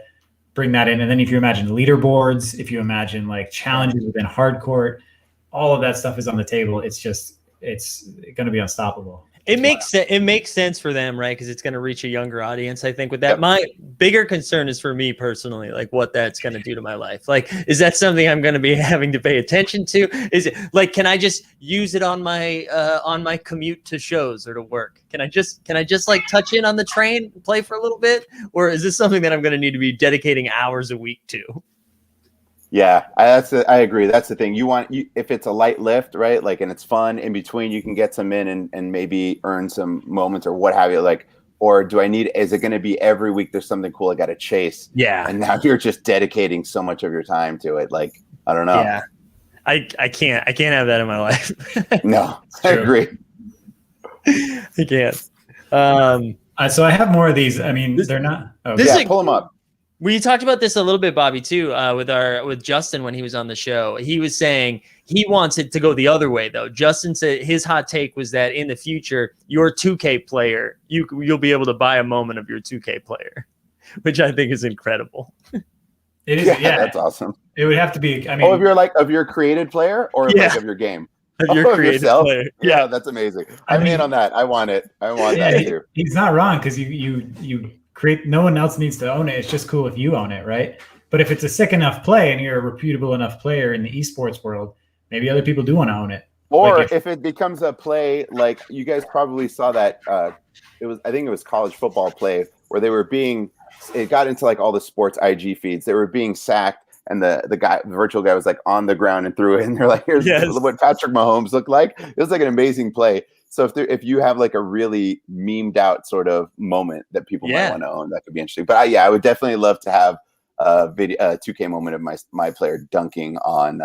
bring that in. And then if you imagine leaderboards, if you imagine like challenges within hardcourt, all of that stuff is on the table. It's going to be unstoppable. It makes sense for them, right? Because it's going to reach a younger audience. I think with that, my bigger concern is for me personally, like what that's going to do to my life. Like, is that something I'm going to be having to pay attention to? Is it like, can I just use it on my commute to shows or to work? Can I just like touch in on the train, play for a little bit, or is this something that I'm going to need to be dedicating hours a week to? Yeah, I agree. That's the thing. If it's a light lift, right? Like, and it's fun in between, you can get some in and maybe earn some moments or what have you. Like, or is it going to be every week? There's something cool I got to chase. Yeah. And now you're just dedicating so much of your time to it. Like, I don't know. Yeah. I can't have that in my life. No, I agree. I can't. So I have more of these. I mean, they're not. Oh, pull them up. We talked about this a little bit, Bobby, too, with Justin when he was on the show. He was saying he wants it to go the other way, though. Justin said his hot take was that in the future, your 2K player, you'll be able to buy a moment of your 2K player, which I think is incredible. It is, yeah, that's awesome. It would have to be. I mean, of your created player or like of your game. Of your created player. Yeah, that's amazing. I'm in on that. I want it. I want that too. He's not wrong because you create. No one else needs to own it. It's just cool if you own it, right? But if it's a sick enough play and you're a reputable enough player in the esports world, maybe other people do want to own it. Or like if it becomes a play, like you guys probably saw that. I think it was college football play where it got into like all the sports IG feeds. They were being sacked. And the virtual guy was like on the ground and threw it. And they're like, here's what Patrick Mahomes looked like. It was like an amazing play. So if you have like a really memed out sort of moment that people might want to own, that could be interesting. But I would definitely love to have a 2K moment of my player dunking on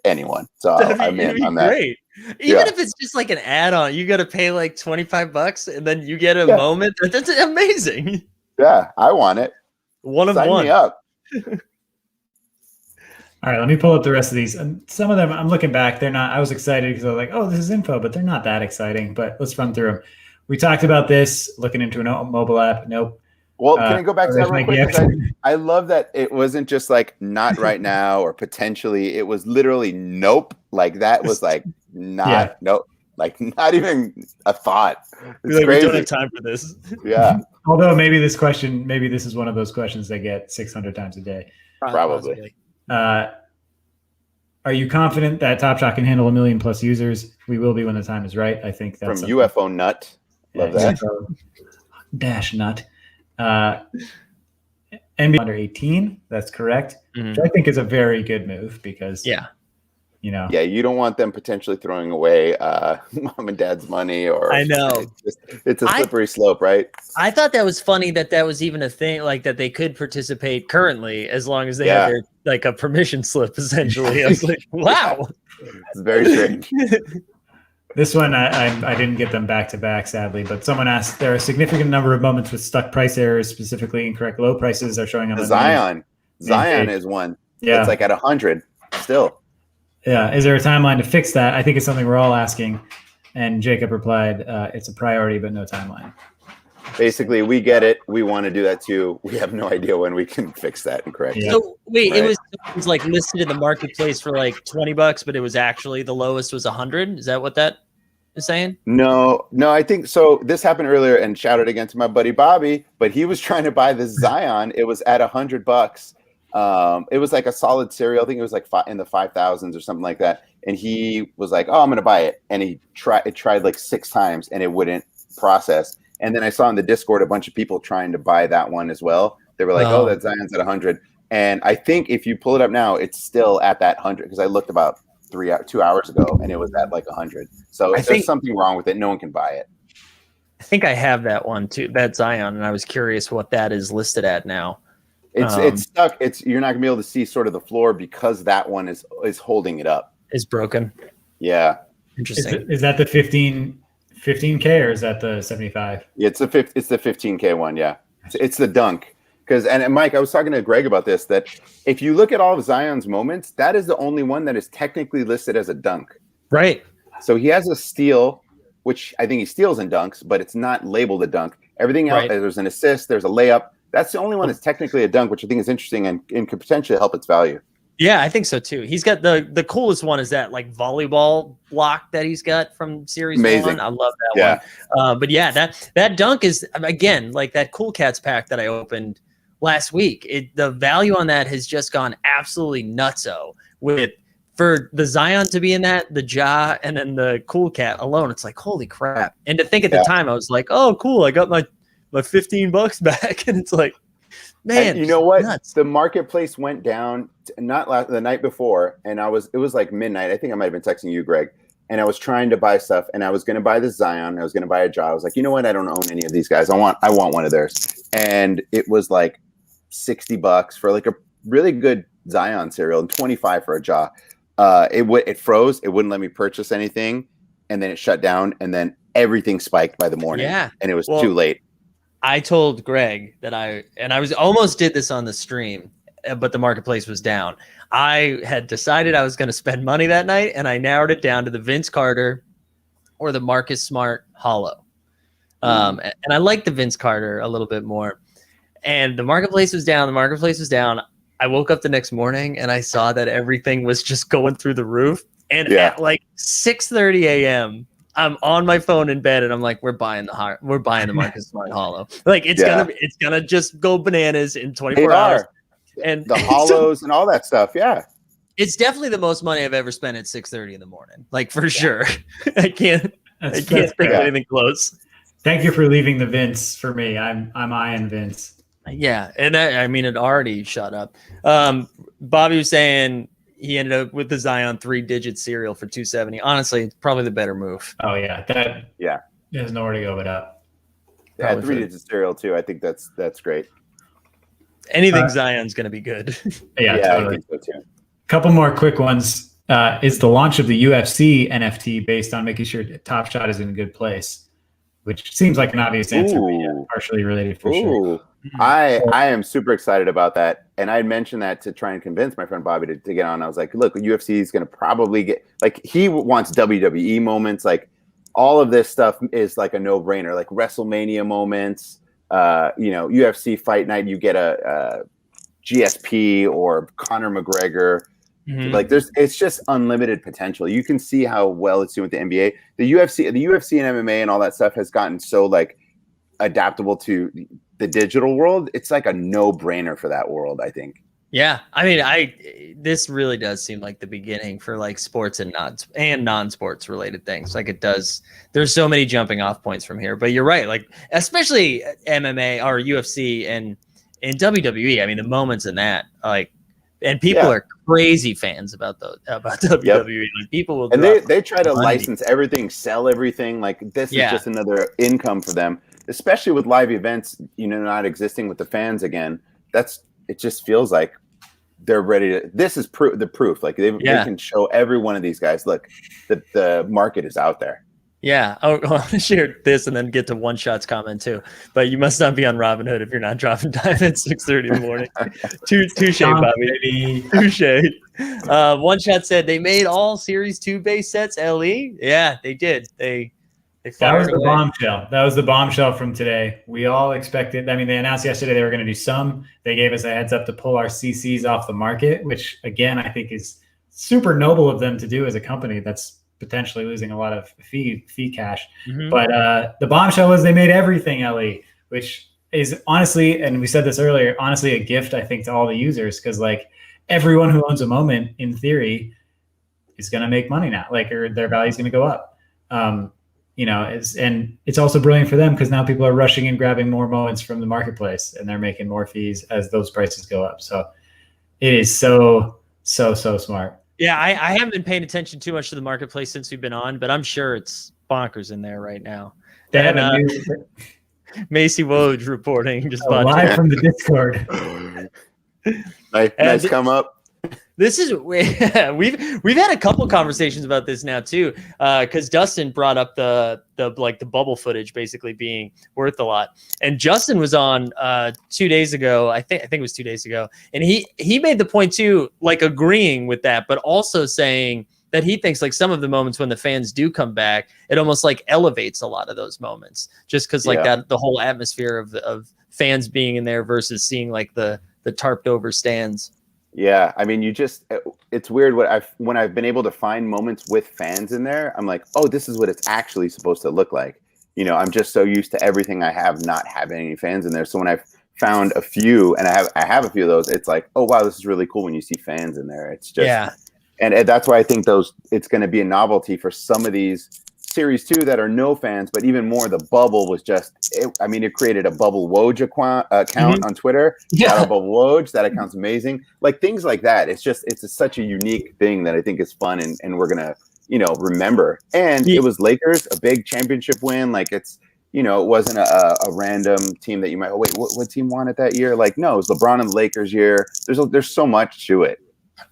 anyone. So I'm in on that. Great. Even if it's just like an add-on, you got to pay like $25 and then you get a moment. That's amazing. Yeah, I want it. Sign me up. All right, let me pull up the rest of these. And some of them, I'm looking back. They're not. I was excited because I was like, "Oh, this is info," but they're not that exciting. But let's run through them. We talked about this. Looking into a mobile app. Nope. Well, can I go back to that real quick? I love that it wasn't just like not right now or potentially. It was literally nope. Like that was like nope. Like not even a thought. It's like, crazy. We don't have time for this. Yeah. Although maybe this is one of those questions they get 600 times a day. Probably. Are you confident that Top Shot can handle 1 million plus users? We will be when the time is right. I think that's from UFO Nut. Love that. Dash Nut. NBA under 18. That's correct. Mm-hmm. Which I think is a very good move because you don't want them potentially throwing away mom and dad's money or I know it's a slippery slope, right? I thought that was funny that was even a thing, like that they could participate currently as long as they had their like a permission slip essentially. I was like, wow. It's very strange. This one I didn't get them back to back sadly, but someone asked, there are a significant number of moments with stuck price errors, specifically incorrect low prices are showing on the Zion is one. Yeah, it's like at 100 still. Yeah. Is there a timeline to fix that? I think it's something we're all asking. And Jacob replied, it's a priority, but no timeline. Basically, we get it. We want to do that too. We have no idea when we can fix that and correct it. So wait, it was like listed in the marketplace for like $20, but it was actually the lowest was 100. Is that what that is saying? No, I think so. This happened earlier, and shout out again to my buddy Bobby, but he was trying to buy this Zion. It was at $100. It was like a solid cereal. I think it was like in the 5,000s or something like that. And he was like, "Oh, I'm going to buy it." And he tried like 6 times and it wouldn't process. And then I saw in the Discord a bunch of people trying to buy that one as well. They were like, "Oh, that Zion's at 100." And I think if you pull it up now, it's still at that 100 because I looked about 2 hours ago and it was at like 100. So if there's something wrong with it, no one can buy it. I think I have that one too, that Zion, and I was curious what that is listed at now. It's stuck. You're not gonna be able to see sort of the floor because that one is holding it up. is broken. Yeah. Interesting. Is that the 15K or is that the 75? It's the 15K one. Yeah. It's the dunk. And Mike, I was talking to Greg about this, that if you look at all of Zion's moments, that is the only one that is technically listed as a dunk. Right. So he has a steal, which I think he steals in dunks, but it's not labeled a dunk. Everything else, there's an assist, there's a layup. That's the only one that's technically a dunk, which I think is interesting and could potentially help its value. Yeah, I think so too. He's got the coolest one is that like volleyball block that he's got from Series 1. I love that one. But yeah, that dunk is, again, like that Cool Cats pack that I opened last week. The value on that has just gone absolutely nutso. For the Zion to be in that, the Ja, and then the Cool Cat alone, it's like, holy crap. And to think at the time, I was like, oh, cool, I got my $15 back. And it's like, man, and you know what? Nuts. The marketplace went down the night before, and it was like midnight. I think I might have been texting you, Greg, and I was trying to buy stuff, and I was going to buy the Zion. I was going to buy a Ja. I was like, you know what? I don't own any of these guys. I want one of theirs. And it was like $60 for like a really good Zion cereal and $25 for a Ja. It froze. It wouldn't let me purchase anything, and then it shut down, and then everything spiked by the morning. Yeah, and it was too late. I told Greg that I was almost did this on the stream, but the marketplace was down. I had decided I was going to spend money that night, and I narrowed it down to the Vince Carter or the Marcus Smart Hollow. And I like the Vince Carter a little bit more. And the marketplace was down. I woke up the next morning and I saw that everything was just going through the roof. And at like 6:30 a.m., I'm on my phone in bed and I'm like, we're buying the Marcus Smart Hollow. Like it's gonna just go bananas in 24 hours. And the hollows and all that stuff. Yeah. It's definitely the most money I've ever spent at 6:30 in the morning. Like for sure. I can't think of anything close. Thank you for leaving the Vince for me. I'm eyeing Vince. Yeah, and I mean it already shot up. Bobby was saying he ended up with the Zion 3-digit cereal for $270. Honestly, it's probably the better move. Oh yeah, there's nowhere to go but up. Yeah, 3-digit cereal too. I think that's great. Anything Zion's going to be good. Yeah, totally. I think so too. Couple more quick ones. Is the launch of the UFC NFT based on making sure Top Shot is in a good place, which seems like an obvious answer, but yeah, partially related for sure. I am super excited about that, and I mentioned that to try and convince my friend Bobby to get on. I was like, look, UFC is going to probably get, like, he wants WWE moments, like all of this stuff is like a no-brainer, like WrestleMania moments, UFC Fight Night, you get a GSP or Conor McGregor. Like it's just unlimited potential. You can see how well it's doing with the NBA. The UFC and MMA and all that stuff has gotten so like adaptable to the digital world. It's like a no-brainer for that world, I think. Yeah, I mean, this really does seem like the beginning for like sports and non-sports related things. Like it does. There's so many jumping off points from here. But you're right. Like especially MMA or UFC and WWE. I mean, the moments in that, like, and people are crazy fans about WWE. Like people will, and they try to license everything, sell everything. Like this is just another income for them, especially with live events, not existing with the fans again. It just feels like they're ready to. This is the proof. Like they can show every one of these guys. Look, the market is out there. Yeah, I'll share this and then get to One Shot's comment too. But you must not be on Robinhood if you're not dropping time at 6:30 in the morning. Touche, Bobby. Touche. One Shot said they made all Series 2 base sets LE. Yeah, they did. That was the bombshell. That was the bombshell from today. We all expected. I mean, they announced yesterday they were going to do some. They gave us a heads up to pull our CCs off the market, which again I think is super noble of them to do as a company that's potentially losing a lot of fee cash. But the bombshell was they made everything LE, which is honestly, and we said this earlier, honestly a gift I think to all the users, because like everyone who owns a moment in theory is going to make money now, like, or their value is going to go up. And it's also brilliant for them because now people are rushing and grabbing more moments from the marketplace and they're making more fees as those prices go up. So it is so smart. Yeah, I haven't been paying attention too much to the marketplace since we've been on, but I'm sure it's bonkers in there right now. They have a new Macy Woj reporting just live from the Discord. Nice come up. This is we've had a couple conversations about this now too, because Dustin brought up the bubble footage basically being worth a lot, and Justin was on 2 days ago. I think it was 2 days ago, and he made the point too, like agreeing with that, but also saying that he thinks like some of the moments when the fans do come back, it almost like elevates a lot of those moments, just because like that the whole atmosphere of fans being in there versus seeing like the tarped over stands. Yeah, I mean, it's weird when I've been able to find moments with fans in there, I'm like, oh, this is what it's actually supposed to look like. You know, I'm just so used to everything I have not having any fans in there. So when I've found a few, and I have a few of those, it's like, oh wow, this is really cool when you see fans in there. It's just and that's why I think it's going to be a novelty for some of these series too that are no fans, but even more, the bubble was it created a Bubble Woj account on Twitter. Yeah, Bubble Woj, that account's amazing. Like things like that. It's such a unique thing that I think is fun, and we're gonna remember. And it was Lakers, a big championship win. Like it wasn't a random team that you might what team won it that year? Like no, it was LeBron and the Lakers year. There's so much to it.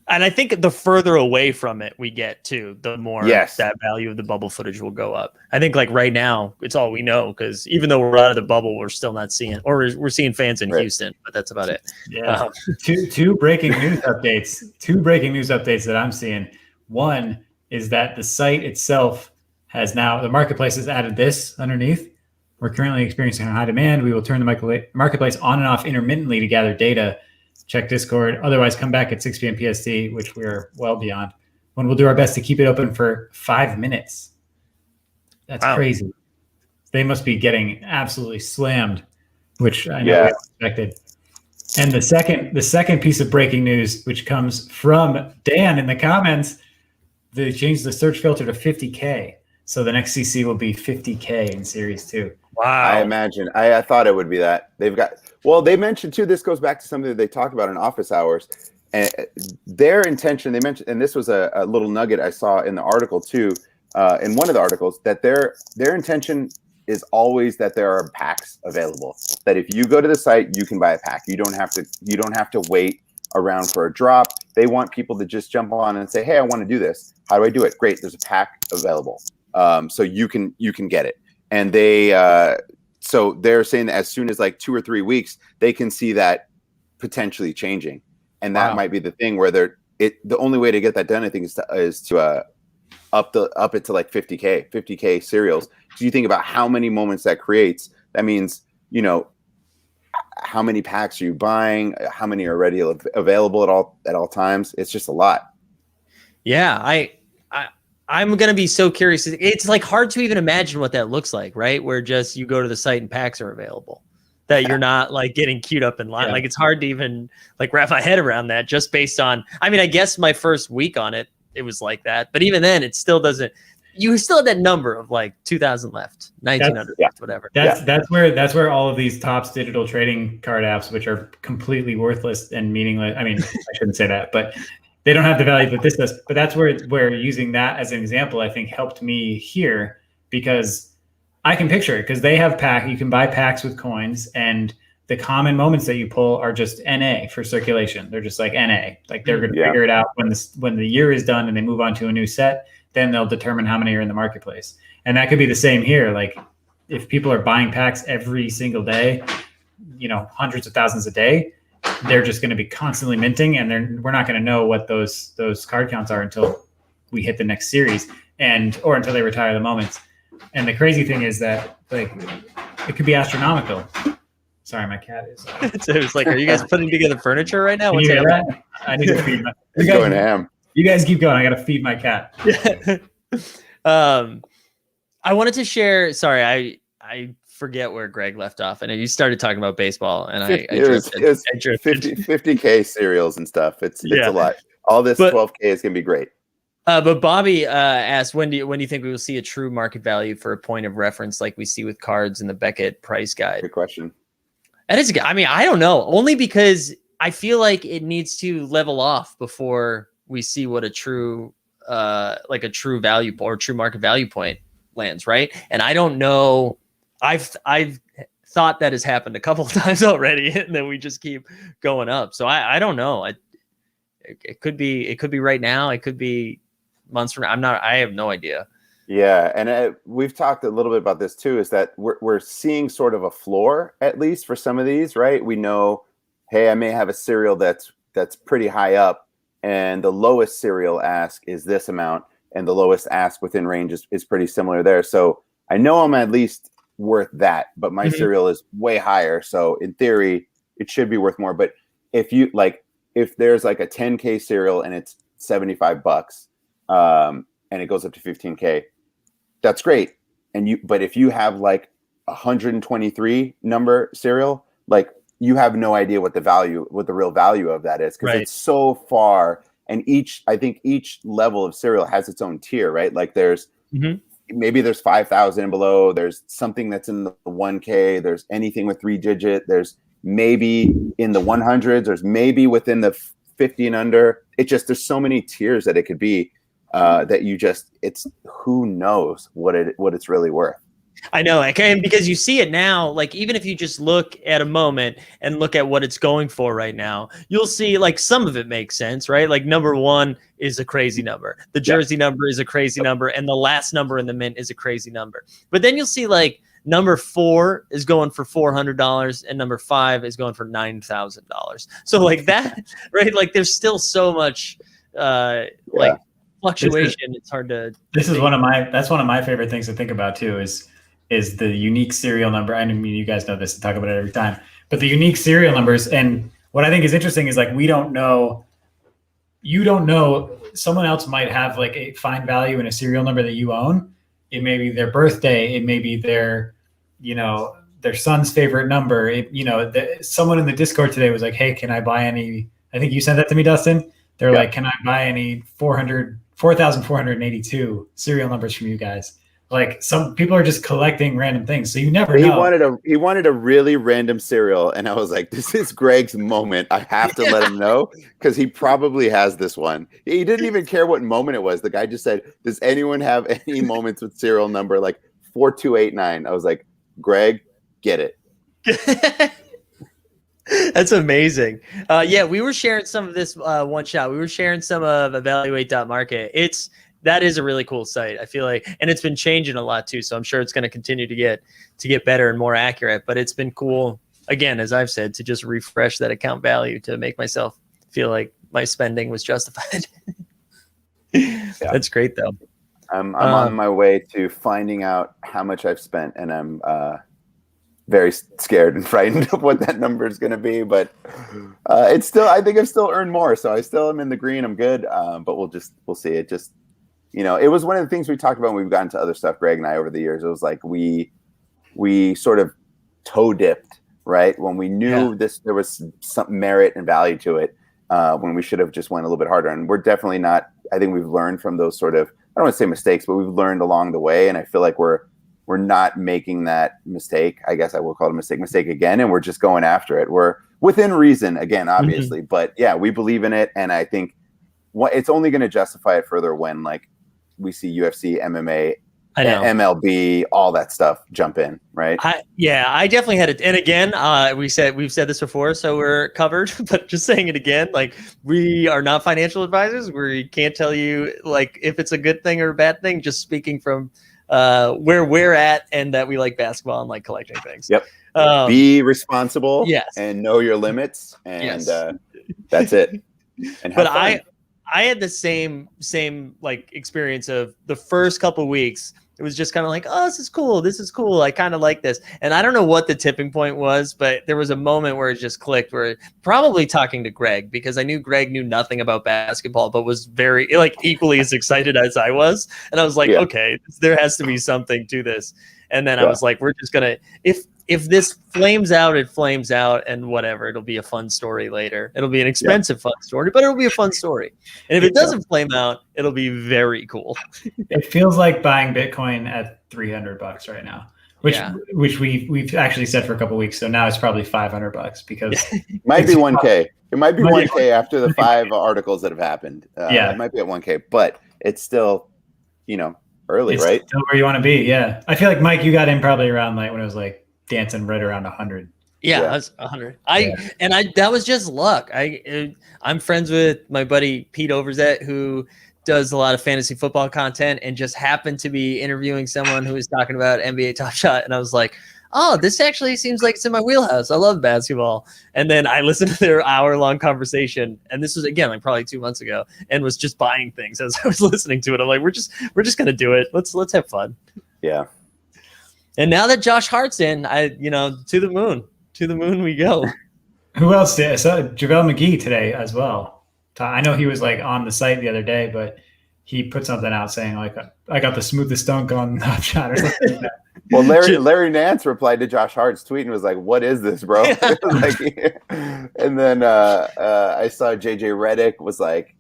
And I think the further away from it we get to, the more that value of the bubble footage will go up. I think like right now, it's all we know, because even though we're out of the bubble, we're still not seeing, or we're seeing fans in Houston, but that's about it. Yeah. Two breaking news updates. Two breaking news updates that I'm seeing. One is that the site itself has now, the marketplace has added this underneath. We're currently experiencing high demand. We will turn the marketplace on and off intermittently to gather data. Check Discord. Otherwise, come back at 6 p.m. PST, which we're well beyond, when we'll do our best to keep it open for 5 minutes. That's crazy. They must be getting absolutely slammed, which I know we expected. And the second piece of breaking news, which comes from Dan in the comments, they changed the search filter to 50K. So the next CC will be 50K in Series 2. Wow. I imagine. I thought it would be that. They mentioned too, this goes back to something that they talked about in office hours. And their intention, they mentioned, and this was a little nugget I saw in the article too, in one of the articles, that their intention is always that there are packs available. That if you go to the site, you can buy a pack. You don't have to wait around for a drop. They want people to just jump on and say, hey, I want to do this. How do I do it? Great, there's a pack available. So you can get it. And so they're saying that as soon as like 2 or 3 weeks, they can see that potentially changing. And that might be the thing where the only way to get that done, I think, is to up it to like 50K serials. So you think about how many moments that creates. That means, how many packs are you buying? How many are already available at all times? It's just a lot. Yeah, I'm going to be so curious. It's like hard to even imagine what that looks like, right? Where just you go to the site and packs are available, that you're not like getting queued up in line. Yeah. Like it's hard to even like wrap my head around that, just based on, I mean, I guess my first week on it was like that, but even then it still doesn't, you still have that number of like 2,000 left, 1,900 left, whatever. That's where all of these Topps digital trading card apps, which are completely worthless and meaningless. I mean, I shouldn't say that, but they don't have the value that this does. But that's where using that as an example, I think, helped me here, because I can picture it, because they have you can buy packs with coins, and the common moments that you pull are just NA for circulation. They're just like NA. Like they're going to figure it out when the year is done and they move on to a new set, then they'll determine how many are in the marketplace. And that could be the same here. Like if people are buying packs every single day, hundreds of thousands a day, they're just going to be constantly minting, and we're not going to know what those card counts are until we hit the next series, or until they retire the moments. And the crazy thing is that like it could be astronomical. Sorry, my cat is. It's like, are you guys putting together furniture right now? What's that? I need to feed my. He's going ham. You guys keep going. I got to feed my cat. I wanted to share. Sorry, I forget where Greg left off. I know you started talking about baseball, and it was 50K serials and stuff. It's a lot. All this 12K is gonna be great. But Bobby asked, when do you think we will see a true market value for a point of reference like we see with cards in the Beckett price guide? Good question. That is, I mean, I don't know. Only because I feel like it needs to level off before we see what a true value or true market value point lands, right? And I don't know. I've thought that has happened a couple of times already, and then we just keep going up. So I don't know. It could be right now. It could be months from now. I have no idea. Yeah, and we've talked a little bit about this too. Is that we're seeing sort of a floor, at least for some of these, right? We know, hey, I may have a cereal that's pretty high up, and the lowest cereal ask is this amount, and the lowest ask within range is pretty similar there. So I know I'm at least worth that, but my cereal is way higher. So in theory, it should be worth more. But if there's like a 10K cereal and it's $75, and it goes up to 15K, that's great. But if you have like 123 number cereal, like you have no idea what the real value of that is, because it's so far. And I think each level of cereal has its own tier, right? Like there's maybe there's 5,000 and below. There's something that's in the 1K. There's anything with 3-digit. There's maybe in the 100s. There's maybe within the 50 and under. There's so many tiers that it could be. That it's who knows what it's really worth. I know, and because you see it now, like even if you just look at a moment and look at what it's going for right now, you'll see like some of it makes sense, right? Like number 1 is a crazy number, the jersey number is a crazy number, and the last number in the mint is a crazy number. But then you'll see like number 4 is going for $400, and number 5 is going for $9,000. So like that, right? Like there's still so much like fluctuation. It's hard to. That's one of my favorite things to think about too. Is the unique serial number. I mean, you guys know this and talk about it every time. But the unique serial numbers, and what I think is interesting is like we don't know. You don't know. Someone else might have like a fine value in a serial number that you own. It may be their birthday. It may be their son's favorite number. Someone in the Discord today was like, "Hey, can I buy any?" I think you sent that to me, Dustin. They're like, "Can I buy any 4,482 serial numbers from you guys?" Like some people are just collecting random things, so you never know. He wanted a really random cereal, and I was like, "This is Greg's moment. I have to let him know because he probably has this one." He didn't even care what moment it was. The guy just said, "Does anyone have any moments with serial number like 4289?" I was like, "Greg, get it." That's amazing. We were sharing some of this one shot. We were sharing some of evaluate.market. That is a really cool site, I feel like, and it's been changing a lot too. So I'm sure it's going to continue to get better and more accurate. But it's been cool, again, as I've said, to just refresh that account value to make myself feel like my spending was justified. That's great, though. I'm on my way to finding out how much I've spent, and I'm very scared and frightened of what that number is going to be. But I think I've still earned more, so I still am in the green. I'm good, but we'll see. It just. It was one of the things we talked about when we've gotten to other stuff, Greg and I, over the years. It was like we sort of toe dipped, right? When we knew there was some merit and value to it, when we should have just went a little bit harder. And we're definitely not. I think we've learned from those sort of, I don't want to say mistakes, but we've learned along the way. And I feel like we're not making that mistake. I guess I will call it a mistake again. And we're just going after it. We're within reason again, obviously, but yeah, we believe in it. And I think it's only going to justify it further when like, we see UFC, MMA, MLB, all that stuff jump in, right? I definitely had it. And again, we've said this before, so we're covered, but just saying it again, like we are not financial advisors. We can't tell you like if it's a good thing or a bad thing, just speaking from where we're at and that we like basketball and like collecting things. Yep. Be responsible and know your limits. And that's it. And but fun. I had the same like experience of the first couple of weeks. It was just kind of like, oh, this is cool. I kind of like this. And I don't know what the tipping point was, but there was a moment where it just clicked, where probably talking to Greg, because I knew Greg knew nothing about basketball, but was very like equally as excited as I was. And I was like, okay, there has to be something to this. And then I was like, we're just going to, if this flames out, it flames out, and whatever. It'll be a fun story later. It'll be an expensive fun story, but it'll be a fun story. And if it doesn't flame out, it'll be very cool. It feels like buying Bitcoin at $300 right now, which we've actually said for a couple of weeks. So now it's probably $500 because it might be 1K. It might be 1K after the 5 articles that have happened. It might be at 1K, but it's still, early, right? Still where you want to be. Yeah. I feel like Mike, you got in probably around like when it was like dancing right around 100. Yeah, Yeah. I was 100. That was just luck. I'm friends with my buddy Pete Overzet, who does a lot of fantasy football content, and just happened to be interviewing someone who was talking about NBA Top Shot, and I was like, oh, this actually seems like it's in my wheelhouse. I love basketball. And then I listened to their hour-long conversation, and this was again like probably 2 months ago, and was just buying things as I was listening to it. I'm like, we're just gonna do it. Let's have fun. Yeah. And now that Josh Hart's in, to the moon. To the moon we go. Who else did? I saw JaVale McGee today as well. I know he was like on the site the other day, but he put something out saying like, I got the smoothest dunk on Top Shot or something like that. Well, Larry Nance replied to Josh Hart's tweet and was like, "What is this, bro?" And then I saw JJ Redick was like,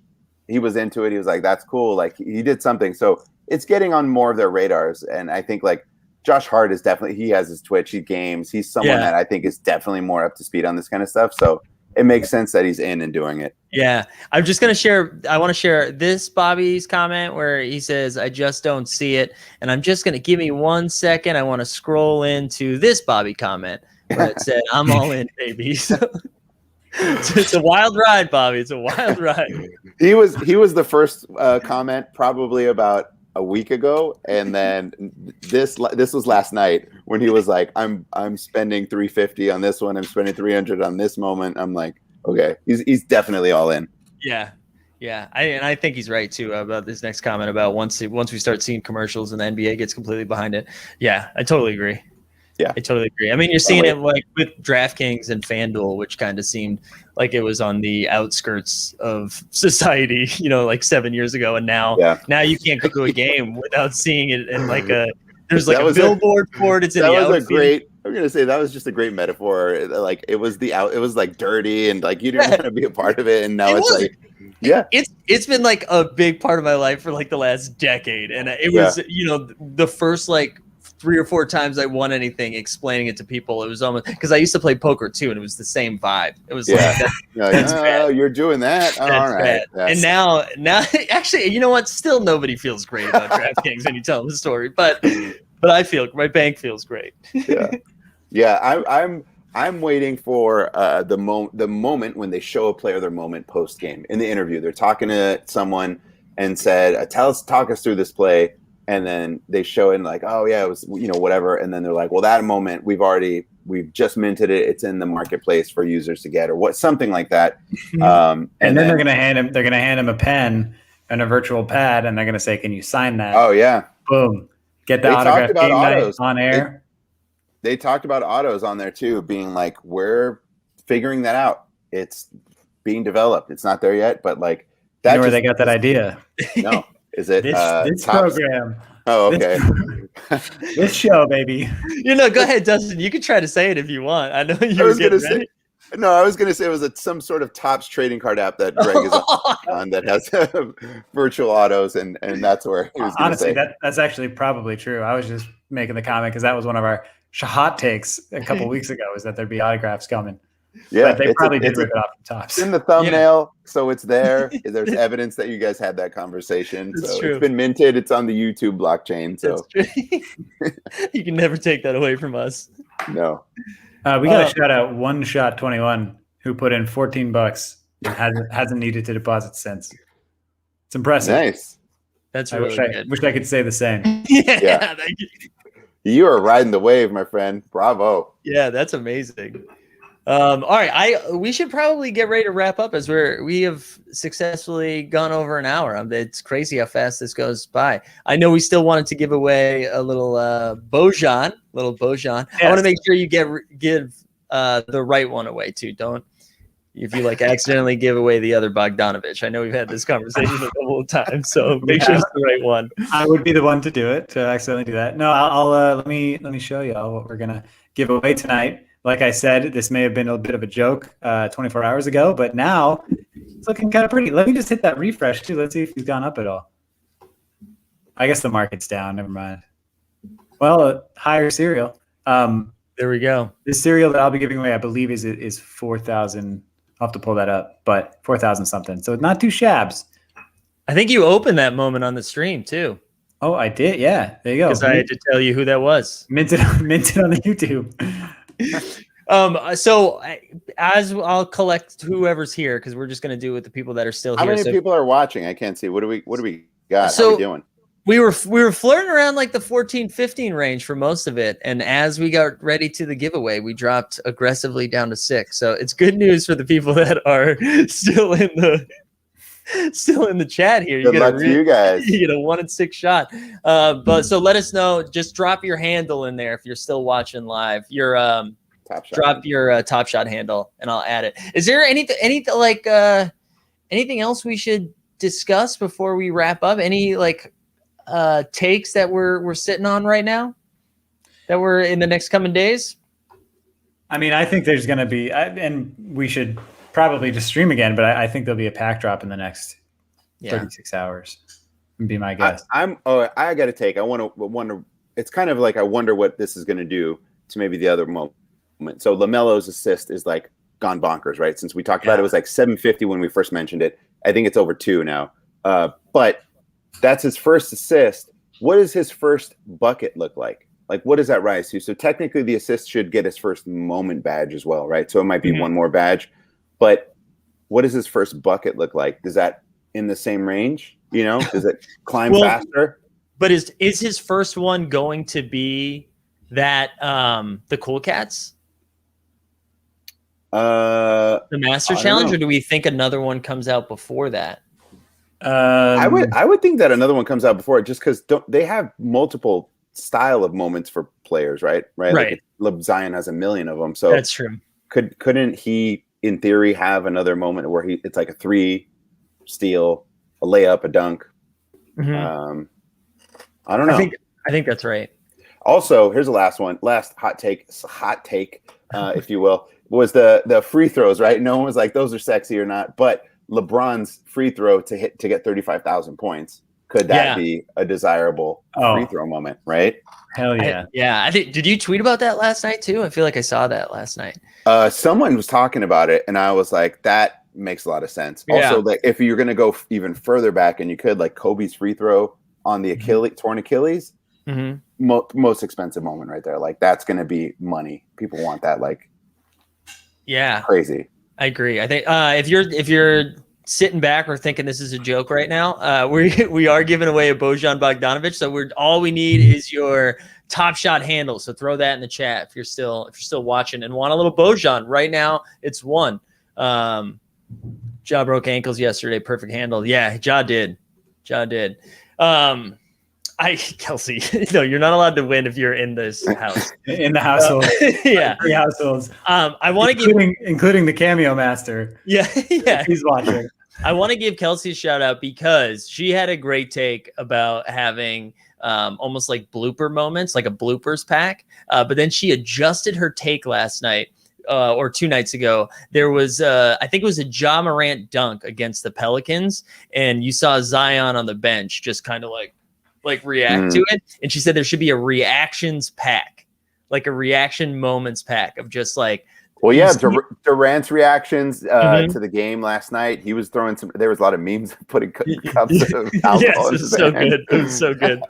he was into it. He was like, "That's cool." Like he did something. So it's getting on more of their radars. And I think like Josh Hart is definitely, he has his Twitch, he games. He's someone that I think is definitely more up to speed on this kind of stuff. So it makes sense that he's in and doing it. Yeah. I'm just going to share, I want to share this Bobby's comment where he says, I just don't see it. And I'm just going to give me 1 second. I want to scroll into this Bobby comment where it said, I'm all in, baby. So it's a wild ride, Bobby. It's a wild ride. He was the first comment probably about a week ago, and then this was last night when he was like, I'm spending $350 on this one, I'm spending $300 on this moment. I'm like, okay, he's definitely all in. Yeah. I think he's right too about this next comment about once we start seeing commercials and the NBA gets completely behind it. Yeah, I totally agree. Yeah, I totally agree. I mean, you're seeing it like with DraftKings and FanDuel, which kind of seemed like it was on the outskirts of society, like 7 years ago. And now you can't go to a game without seeing it in like there's like a billboard for it. It's in the outfield. I'm gonna say that was just a great metaphor. Like it was like dirty and like you didn't want to be a part of it. And now it's like, it's been like a big part of my life for like the last decade. And it was, the first like 3 or 4 times I won anything, explaining it to people, it was almost because I used to play poker too, and it was the same vibe. It was you're doing that. Oh, all right. And now, actually, you know what? Still, nobody feels great about DraftKings when you tell them the story, but my bank feels great. I'm waiting for the moment when they show a player their moment post game in the interview. They're talking to someone and said, talk us through this play. And then they show it and like, oh yeah, it was, whatever. And then they're like, well, that moment we've just minted it. It's in the marketplace for users to get, or something like that. And then they're going to hand him a pen and a virtual pad. And they're going to say, can you sign that? Oh yeah. Boom. Get the autograph game night on air. They talked about autos on there too, being like, we're figuring that out. It's being developed. It's not there yet, but like that's where they got that idea. No. Is it this program? Oh, okay. This show, baby. Go ahead, Dustin. You can try to say it if you want. I know you were getting ready. I was going to say it was some sort of Topps trading card app that Greg is on that has virtual autos, and that's where he was honestly, that's actually probably true. I was just making the comment because that was one of our hot takes a couple weeks ago, is that there'd be autographs coming. Yeah, but they probably did rip it off the Topps. In the thumbnail, so it's there. There's evidence that you guys had that conversation. So it's been minted. It's on the YouTube blockchain. So you can never take that away from us. No. We got to shout out One Shot 21, who put in $14 and hasn't needed to deposit since. It's impressive. Nice. That's really good. Wish I could say the same. Yeah. You are riding the wave, my friend. Bravo. Yeah, that's amazing. All right, we should probably get ready to wrap up as we have successfully gone over an hour. It's crazy how fast this goes by. I know we still wanted to give away a little Bojan. Yes. I want to make sure you give the right one away too. Don't, if you like accidentally give away the other Bogdanovich. I know we've had this conversation a couple of times, so make sure it's the right one. I would be the one to do it, to accidentally do that. No, I'll let me show you all what we're gonna give away tonight. Like I said, this may have been a bit of a joke 24 hours ago, but now it's looking kind of pretty. Let me just hit that refresh too. Let's see if he's gone up at all. I guess the market's down. Never mind. Well, higher cereal. There we go. This cereal that I'll be giving away, I believe, is 4,000. I'll have to pull that up, but 4,000 something. So not too shabs. I think you opened that moment on the stream too. Oh, I did. Yeah, there you go. Because I had to tell you who that was. Minted on the YouTube. So as I'll collect whoever's here, because we're just gonna do it with the people that are still How here. many people are watching? I can't see. What do we got? How are we doing? We were flirting around like the 14, 15 range for most of it, and as we got ready to the giveaway, we dropped aggressively down to 6. So it's good news for the people that are still in the chat here. Good luck to you guys. You get a 1 in 6 shot. But so let us know. Just drop your handle in there if you're still watching live. Your drop your Top Shot handle, and I'll add it. Is there anything else we should discuss before we wrap up? Any takes that we're sitting on right now that we're in the next coming days? I mean, I think there's going to be, and we should probably just stream again, but I think there'll be a pack drop in the next 36 hours. Would be my guess. I got to take. I wonder. It's kind of like I wonder what this is going to do to maybe the other moment. So LaMelo's assist is like gone bonkers, right? Since we talked about it, it was like 750 when we first mentioned it. I think it's over 2 now. But that's his first assist. What does his first bucket look like? Like, what does that rise to? So technically the assist should get his first moment badge as well, right? So it might be one more badge. But what does his first bucket look like? Is that in the same range? Does it climb faster? But is his first one going to be that the Cool Cats? The Master Challenge, or do we think another one comes out before that? I would think that another one comes out before it, just because they have multiple style of moments for players, right? Like Zion has 1 million of them, so that's true. Couldn't he, in theory, have another moment where it's like a 3 steal, a layup, a dunk? I don't know. I think that's right. Also, here's the last hot take, if you will, was the free throws, right? No one was like, those are sexy or not, but LeBron's free throw to get 35,000 points. Could that be a desirable free throw moment, right? Hell yeah. I think, did you tweet about that last night too? I feel like I saw that last night. Someone was talking about it, and I was like, that makes a lot of sense. Yeah. Also, like, if you're going to go even further back, and you could, like Kobe's free throw on the torn Achilles, most expensive moment right there. Like, that's going to be money. People want that, like, crazy. I agree. I think if you're sitting back or thinking this is a joke right now, we are giving away a Bojan Bogdanovic. So all we need is your Top Shot handle. So throw that in the chat if you're still watching and want a little Bojan right now. It's 1. Ja broke ankles yesterday. Perfect handle. Yeah, Ja did. Kelsey, no, you're not allowed to win if you're in this house. In the household. 3 households. I want to including the Cameo Master. Yeah. He's watching. I want to give Kelsey a shout out because she had a great take about having almost like blooper moments, like a bloopers pack. But then she adjusted her take last night. Or 2 nights ago, there was I think it was a Ja Morant dunk against the Pelicans, and you saw Zion on the bench just kind of like react to it. And she said there should be a reactions pack, like a reaction moments pack of just like. Well, yeah, Durant's reactions to the game last night. He was throwing there was a lot of memes putting cups of alcohol. Yes, it was so good. It was so good.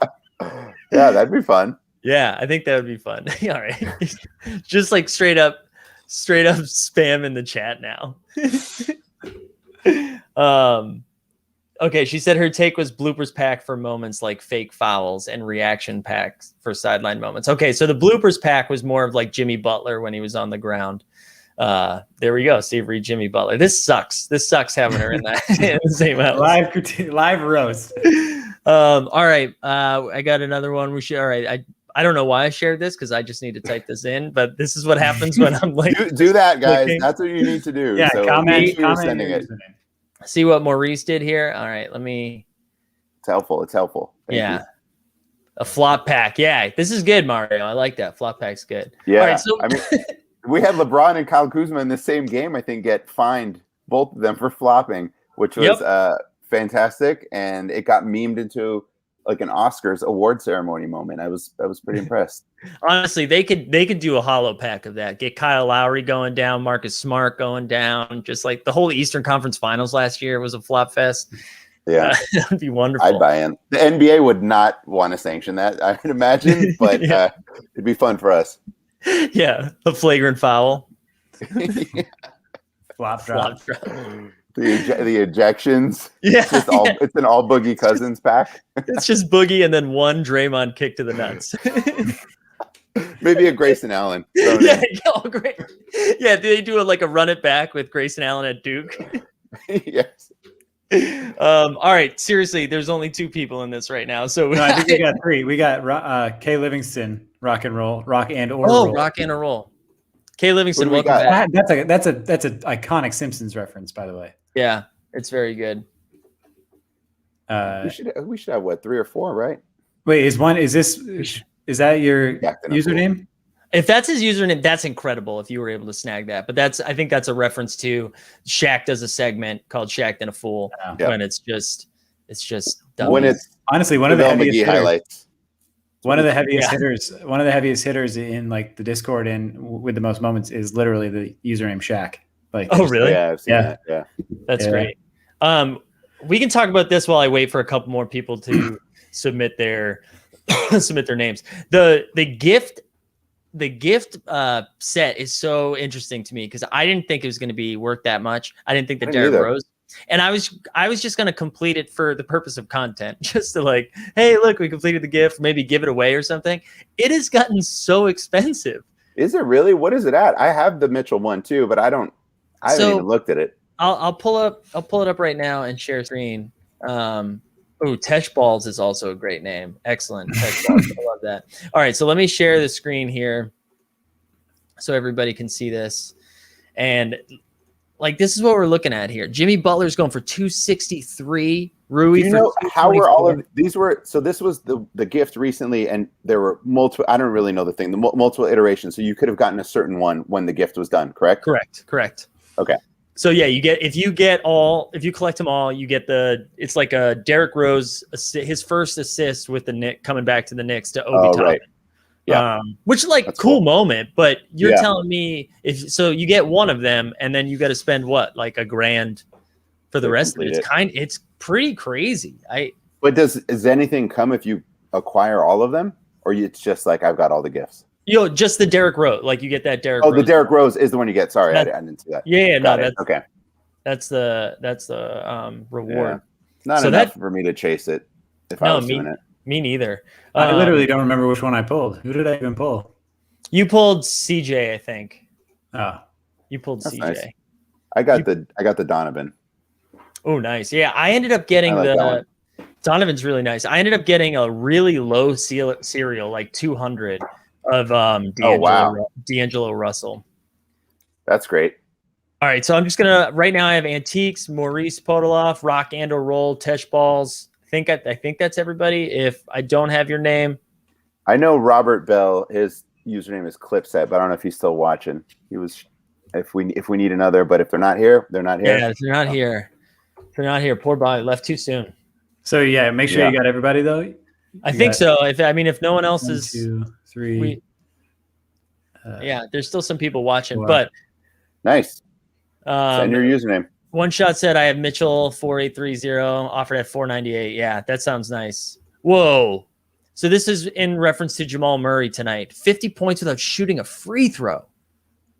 Yeah, that'd be fun. Yeah, I think that would be fun. All right, just like straight up spam in the chat now. Okay, she said her take was bloopers pack for moments like fake fouls and reaction packs for sideline moments. Okay, so the bloopers pack was more of like Jimmy Butler when he was on the ground. There we go, Steve Reed, Jimmy Butler. This sucks having her in the same house. Live roast. All right, I got another one. All right, I don't know why I shared this because I just need to type this in, but this is what happens when I'm like do that, guys. That's what you need to do. Yeah, so comment sending it. See what Maurice did here. All right, let me. It's helpful. Thank you. A flop pack. Yeah, this is good, Mario. I like that. Flop pack's good. Yeah, all right, so I mean, we had LeBron and Kyle Kuzma in the same game. I think get fined, both of them, for flopping, which was fantastic, and it got memed into like an Oscars award ceremony moment. I was pretty impressed. Honestly, they could do a hollow pack of that. Get Kyle Lowry going down, Marcus Smart going down. Just like the whole Eastern Conference Finals last year was a flop fest. Yeah, that would be wonderful. I'd buy in. The NBA would not want to sanction that, I would imagine, but it'd be fun for us. Yeah, a flagrant foul. Flop drop. Flop drop. The ejections. Yeah, It's an all Boogie Cousins pack. it's just Boogie and then one Draymond kick to the nuts. Maybe a Grayson Allen. Yeah, great. Yeah, they do like a run it back with Grayson Allen at Duke. Yes. All right, seriously, there's only 2 people in this right now. So No, I think we got 3. We got Kay Livingston, rock and roll, rock and or roll. rock and a roll. Kay Livingston, Who do we welcome got? back. That's an iconic Simpsons reference, by the way. Yeah, it's very good. We should have what, 3 or 4, right? Wait, is that your username? If that's his username, that's incredible. If you were able to snag that, but I think that's a reference to Shaq does a segment called Shaq and a Fool when it's just dumb. When it's honestly one of the heaviest highlights. One of the heaviest hitters in like the Discord and with the most moments is literally the username Shaq. Like, oh really? Yeah, I've seen that. Yeah, that's great. We can talk about this while I wait for a couple more people to submit their names. The gift set is so interesting to me because I didn't think it was going to be worth that much. I didn't think that Derrick Rose, and I was just going to complete it for the purpose of content, just to like, hey, look, we completed the gift, maybe give it away or something. It has gotten so expensive. Is it really? What is it at? I have the Mitchell one too, but I haven't even looked at it. I'll pull it up right now and share screen. Tesh Balls is also a great name. Excellent. Tesh Balls. I love that. All right, so let me share the screen here so everybody can see this. And like this is what we're looking at here. Jimmy Butler's going for 263. Rui. Do you know how were all of these were? So this was the gift recently, and there were multiple. I don't really know the thing. The multiple iterations. So you could have gotten a certain one when the gift was done. Correct. Correct. Okay. So yeah, if you collect them all, you get it's like a Derrick Rose, his first assist with the Knicks, coming back to the Knicks to Obi Toppin. Right. Yeah. Which is like that's cool moment, but you're telling me you get one of them and then you got to spend what, like $1,000 for the rest of it. It's pretty crazy. But does anything come if you acquire all of them, or it's just like I've got all the gifts? Just the Derrick Rose, like you get that Derrick. Oh, Rose. The Derrick Rose is the one you get. Sorry, I didn't see that. Yeah, that's okay. That's the reward. Yeah. Not enough for me to chase it. If I was doing it, me neither. I literally don't remember which one I pulled. Who did I even pull? You pulled CJ, I think. Oh, you pulled CJ. Nice. I got the Donovan. Oh, nice. Yeah, I ended up getting Donovan's really nice. I ended up getting a really low serial, like 200 of D'Angelo Russell. That's great. All right, so I'm just gonna right now. I have Antiques, Maurice Podoloff, Rock and or Roll, Tesh Balls. I think that's everybody. If I don't have your name, I know Robert Bell. His username is Clipset, but I don't know if he's still watching. He was. If we need another, but if they're not here, they're not here. Yeah, if they're not here. They're not here. Poor boy, left too soon. So yeah, make sure you got everybody though. I think so. If no one else 1, is 2, 3. There's still some people watching, 4. but nice. Send your username. One shot said I have Mitchell 4830 offered at 498. Yeah, that sounds nice. Whoa. So this is in reference to Jamal Murray tonight. 50 points without shooting a free throw.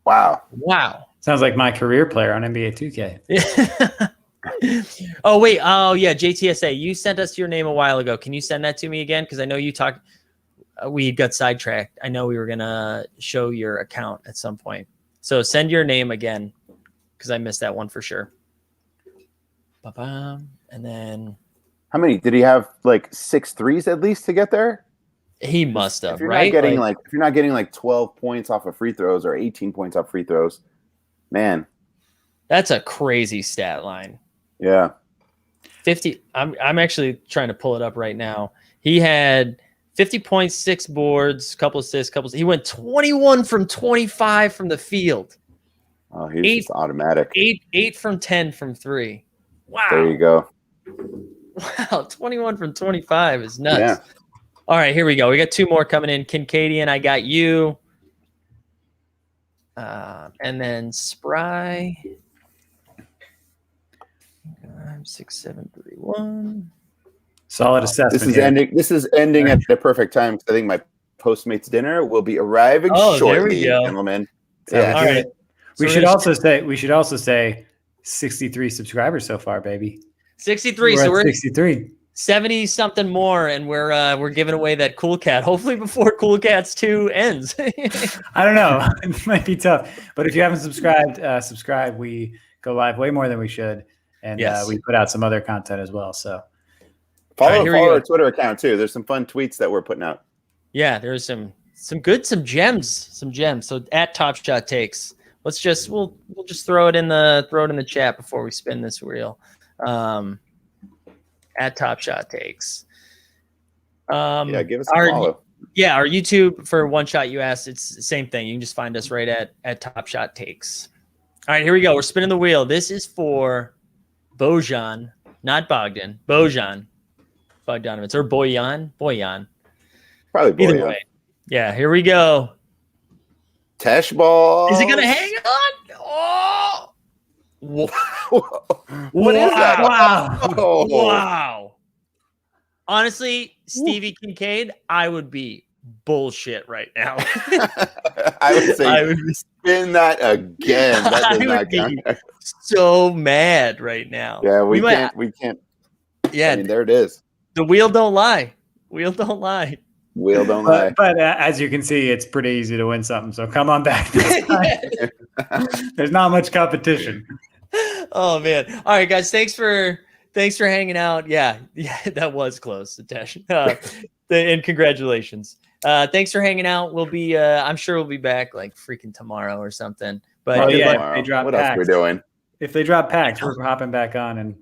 Wow. Sounds like my career player on NBA 2K. Oh, wait. Oh, yeah. JTSA, you sent us your name a while ago. Can you send that to me again? Because I know you talked. We got sidetracked. I know we were going to show your account at some point. So send your name again because I missed that one for sure. And then. How many? Did he have like 6 threes at least to get there? He must have, if you're right? Not getting if you're not getting like 12 points off of free throws or 18 points off free throws, man. That's a crazy stat line. Yeah. 50. I'm actually trying to pull it up right now. He had 50 points, 6 boards, couple assists, he went 21 from 25 from the field. Oh, he's just automatic. 8 from 10 from 3. Wow. There you go. Wow, 21 from 25 is nuts. Yeah. All right, here we go. We got 2 more coming in. Kincadian, I got you. And then Spry. 6731. Solid assessment. This is ending at the perfect time because I think my Postmates dinner will be arriving Oh, shortly, there we go. gentlemen. Sounds Yeah. All good. right. We So should we're also say 63 subscribers so far, baby. 63. We're So at we're 63. 70 something more, and we're giving away that Cool Cat. Hopefully before Cool Cats 2 ends. I don't know. It might be tough, but if you haven't subscribed, subscribe. We go live way more than we should, and Yes. we put out some other content as well. So Follow here we our go. Twitter account too. There's some fun tweets that we're putting out. Yeah, there's some gems. So at Top Shot Takes. We'll just throw it in the chat before we spin this reel. At Top Shot Takes. Yeah, give us a our follow. Yeah, our YouTube for One Shot US, it's the same thing. You can just find us right at Top Shot Takes. All right, here we go. We're spinning the wheel. This is for Bojan, not Bogdan. Bojan Bogdanovic or Bojan. Probably Either Bojan. way. Yeah, here we go. Tesh ball. Is it gonna hang on? Oh, What is that? Wow. Oh. wow. Honestly, Stevie Kincaid, I would be bullshit right now. I would say I would be spin that again. That I does would not be count. so mad right now. Yeah, we might- can't. Yeah, I mean, there it is. the wheel don't lie. Wheel don't lie. Wheel don't lie. But as you can see, it's pretty easy to win something. So come on back. This time. There's not much competition. Oh man. All right, guys. Thanks for hanging out. Yeah, that was close, Tesh. And congratulations. Thanks for hanging out. We'll be I'm sure we'll be back like freaking tomorrow or something. But Oh, Probably yeah, tomorrow. they drop What else packs. we're doing? If they drop packs, we're hopping back on and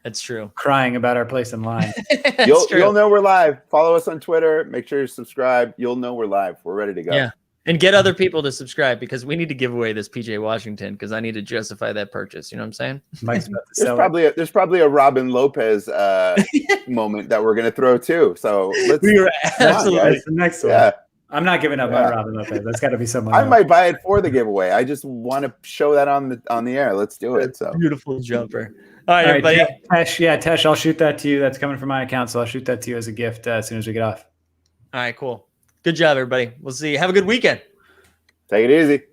that's true. crying about our place in line. That's true. You'll know we're live. Follow us on Twitter. Make sure you subscribe. You'll know we're live. We're ready to go. Yeah. And get other people to subscribe because we need to give away this PJ Washington because I need to justify that purchase. You know what I'm saying? Mike's about to There's sell it. probably a Robin Lopez moment that we're gonna throw too. So let's. We were Come on, absolutely. guys. That's the next one. Yeah, I'm not giving up Yeah. on Robin Lopez. That's got to be someone I else. might buy it for the giveaway. I just want to show that on the air. Let's do it. So Beautiful jumper. All right, All right, everybody. Tesh, I'll shoot that to you. That's coming from my account, so I'll shoot that to you as a gift as soon as we get off. All right, cool. Good job, everybody. We'll see you. Have a good weekend. take it easy.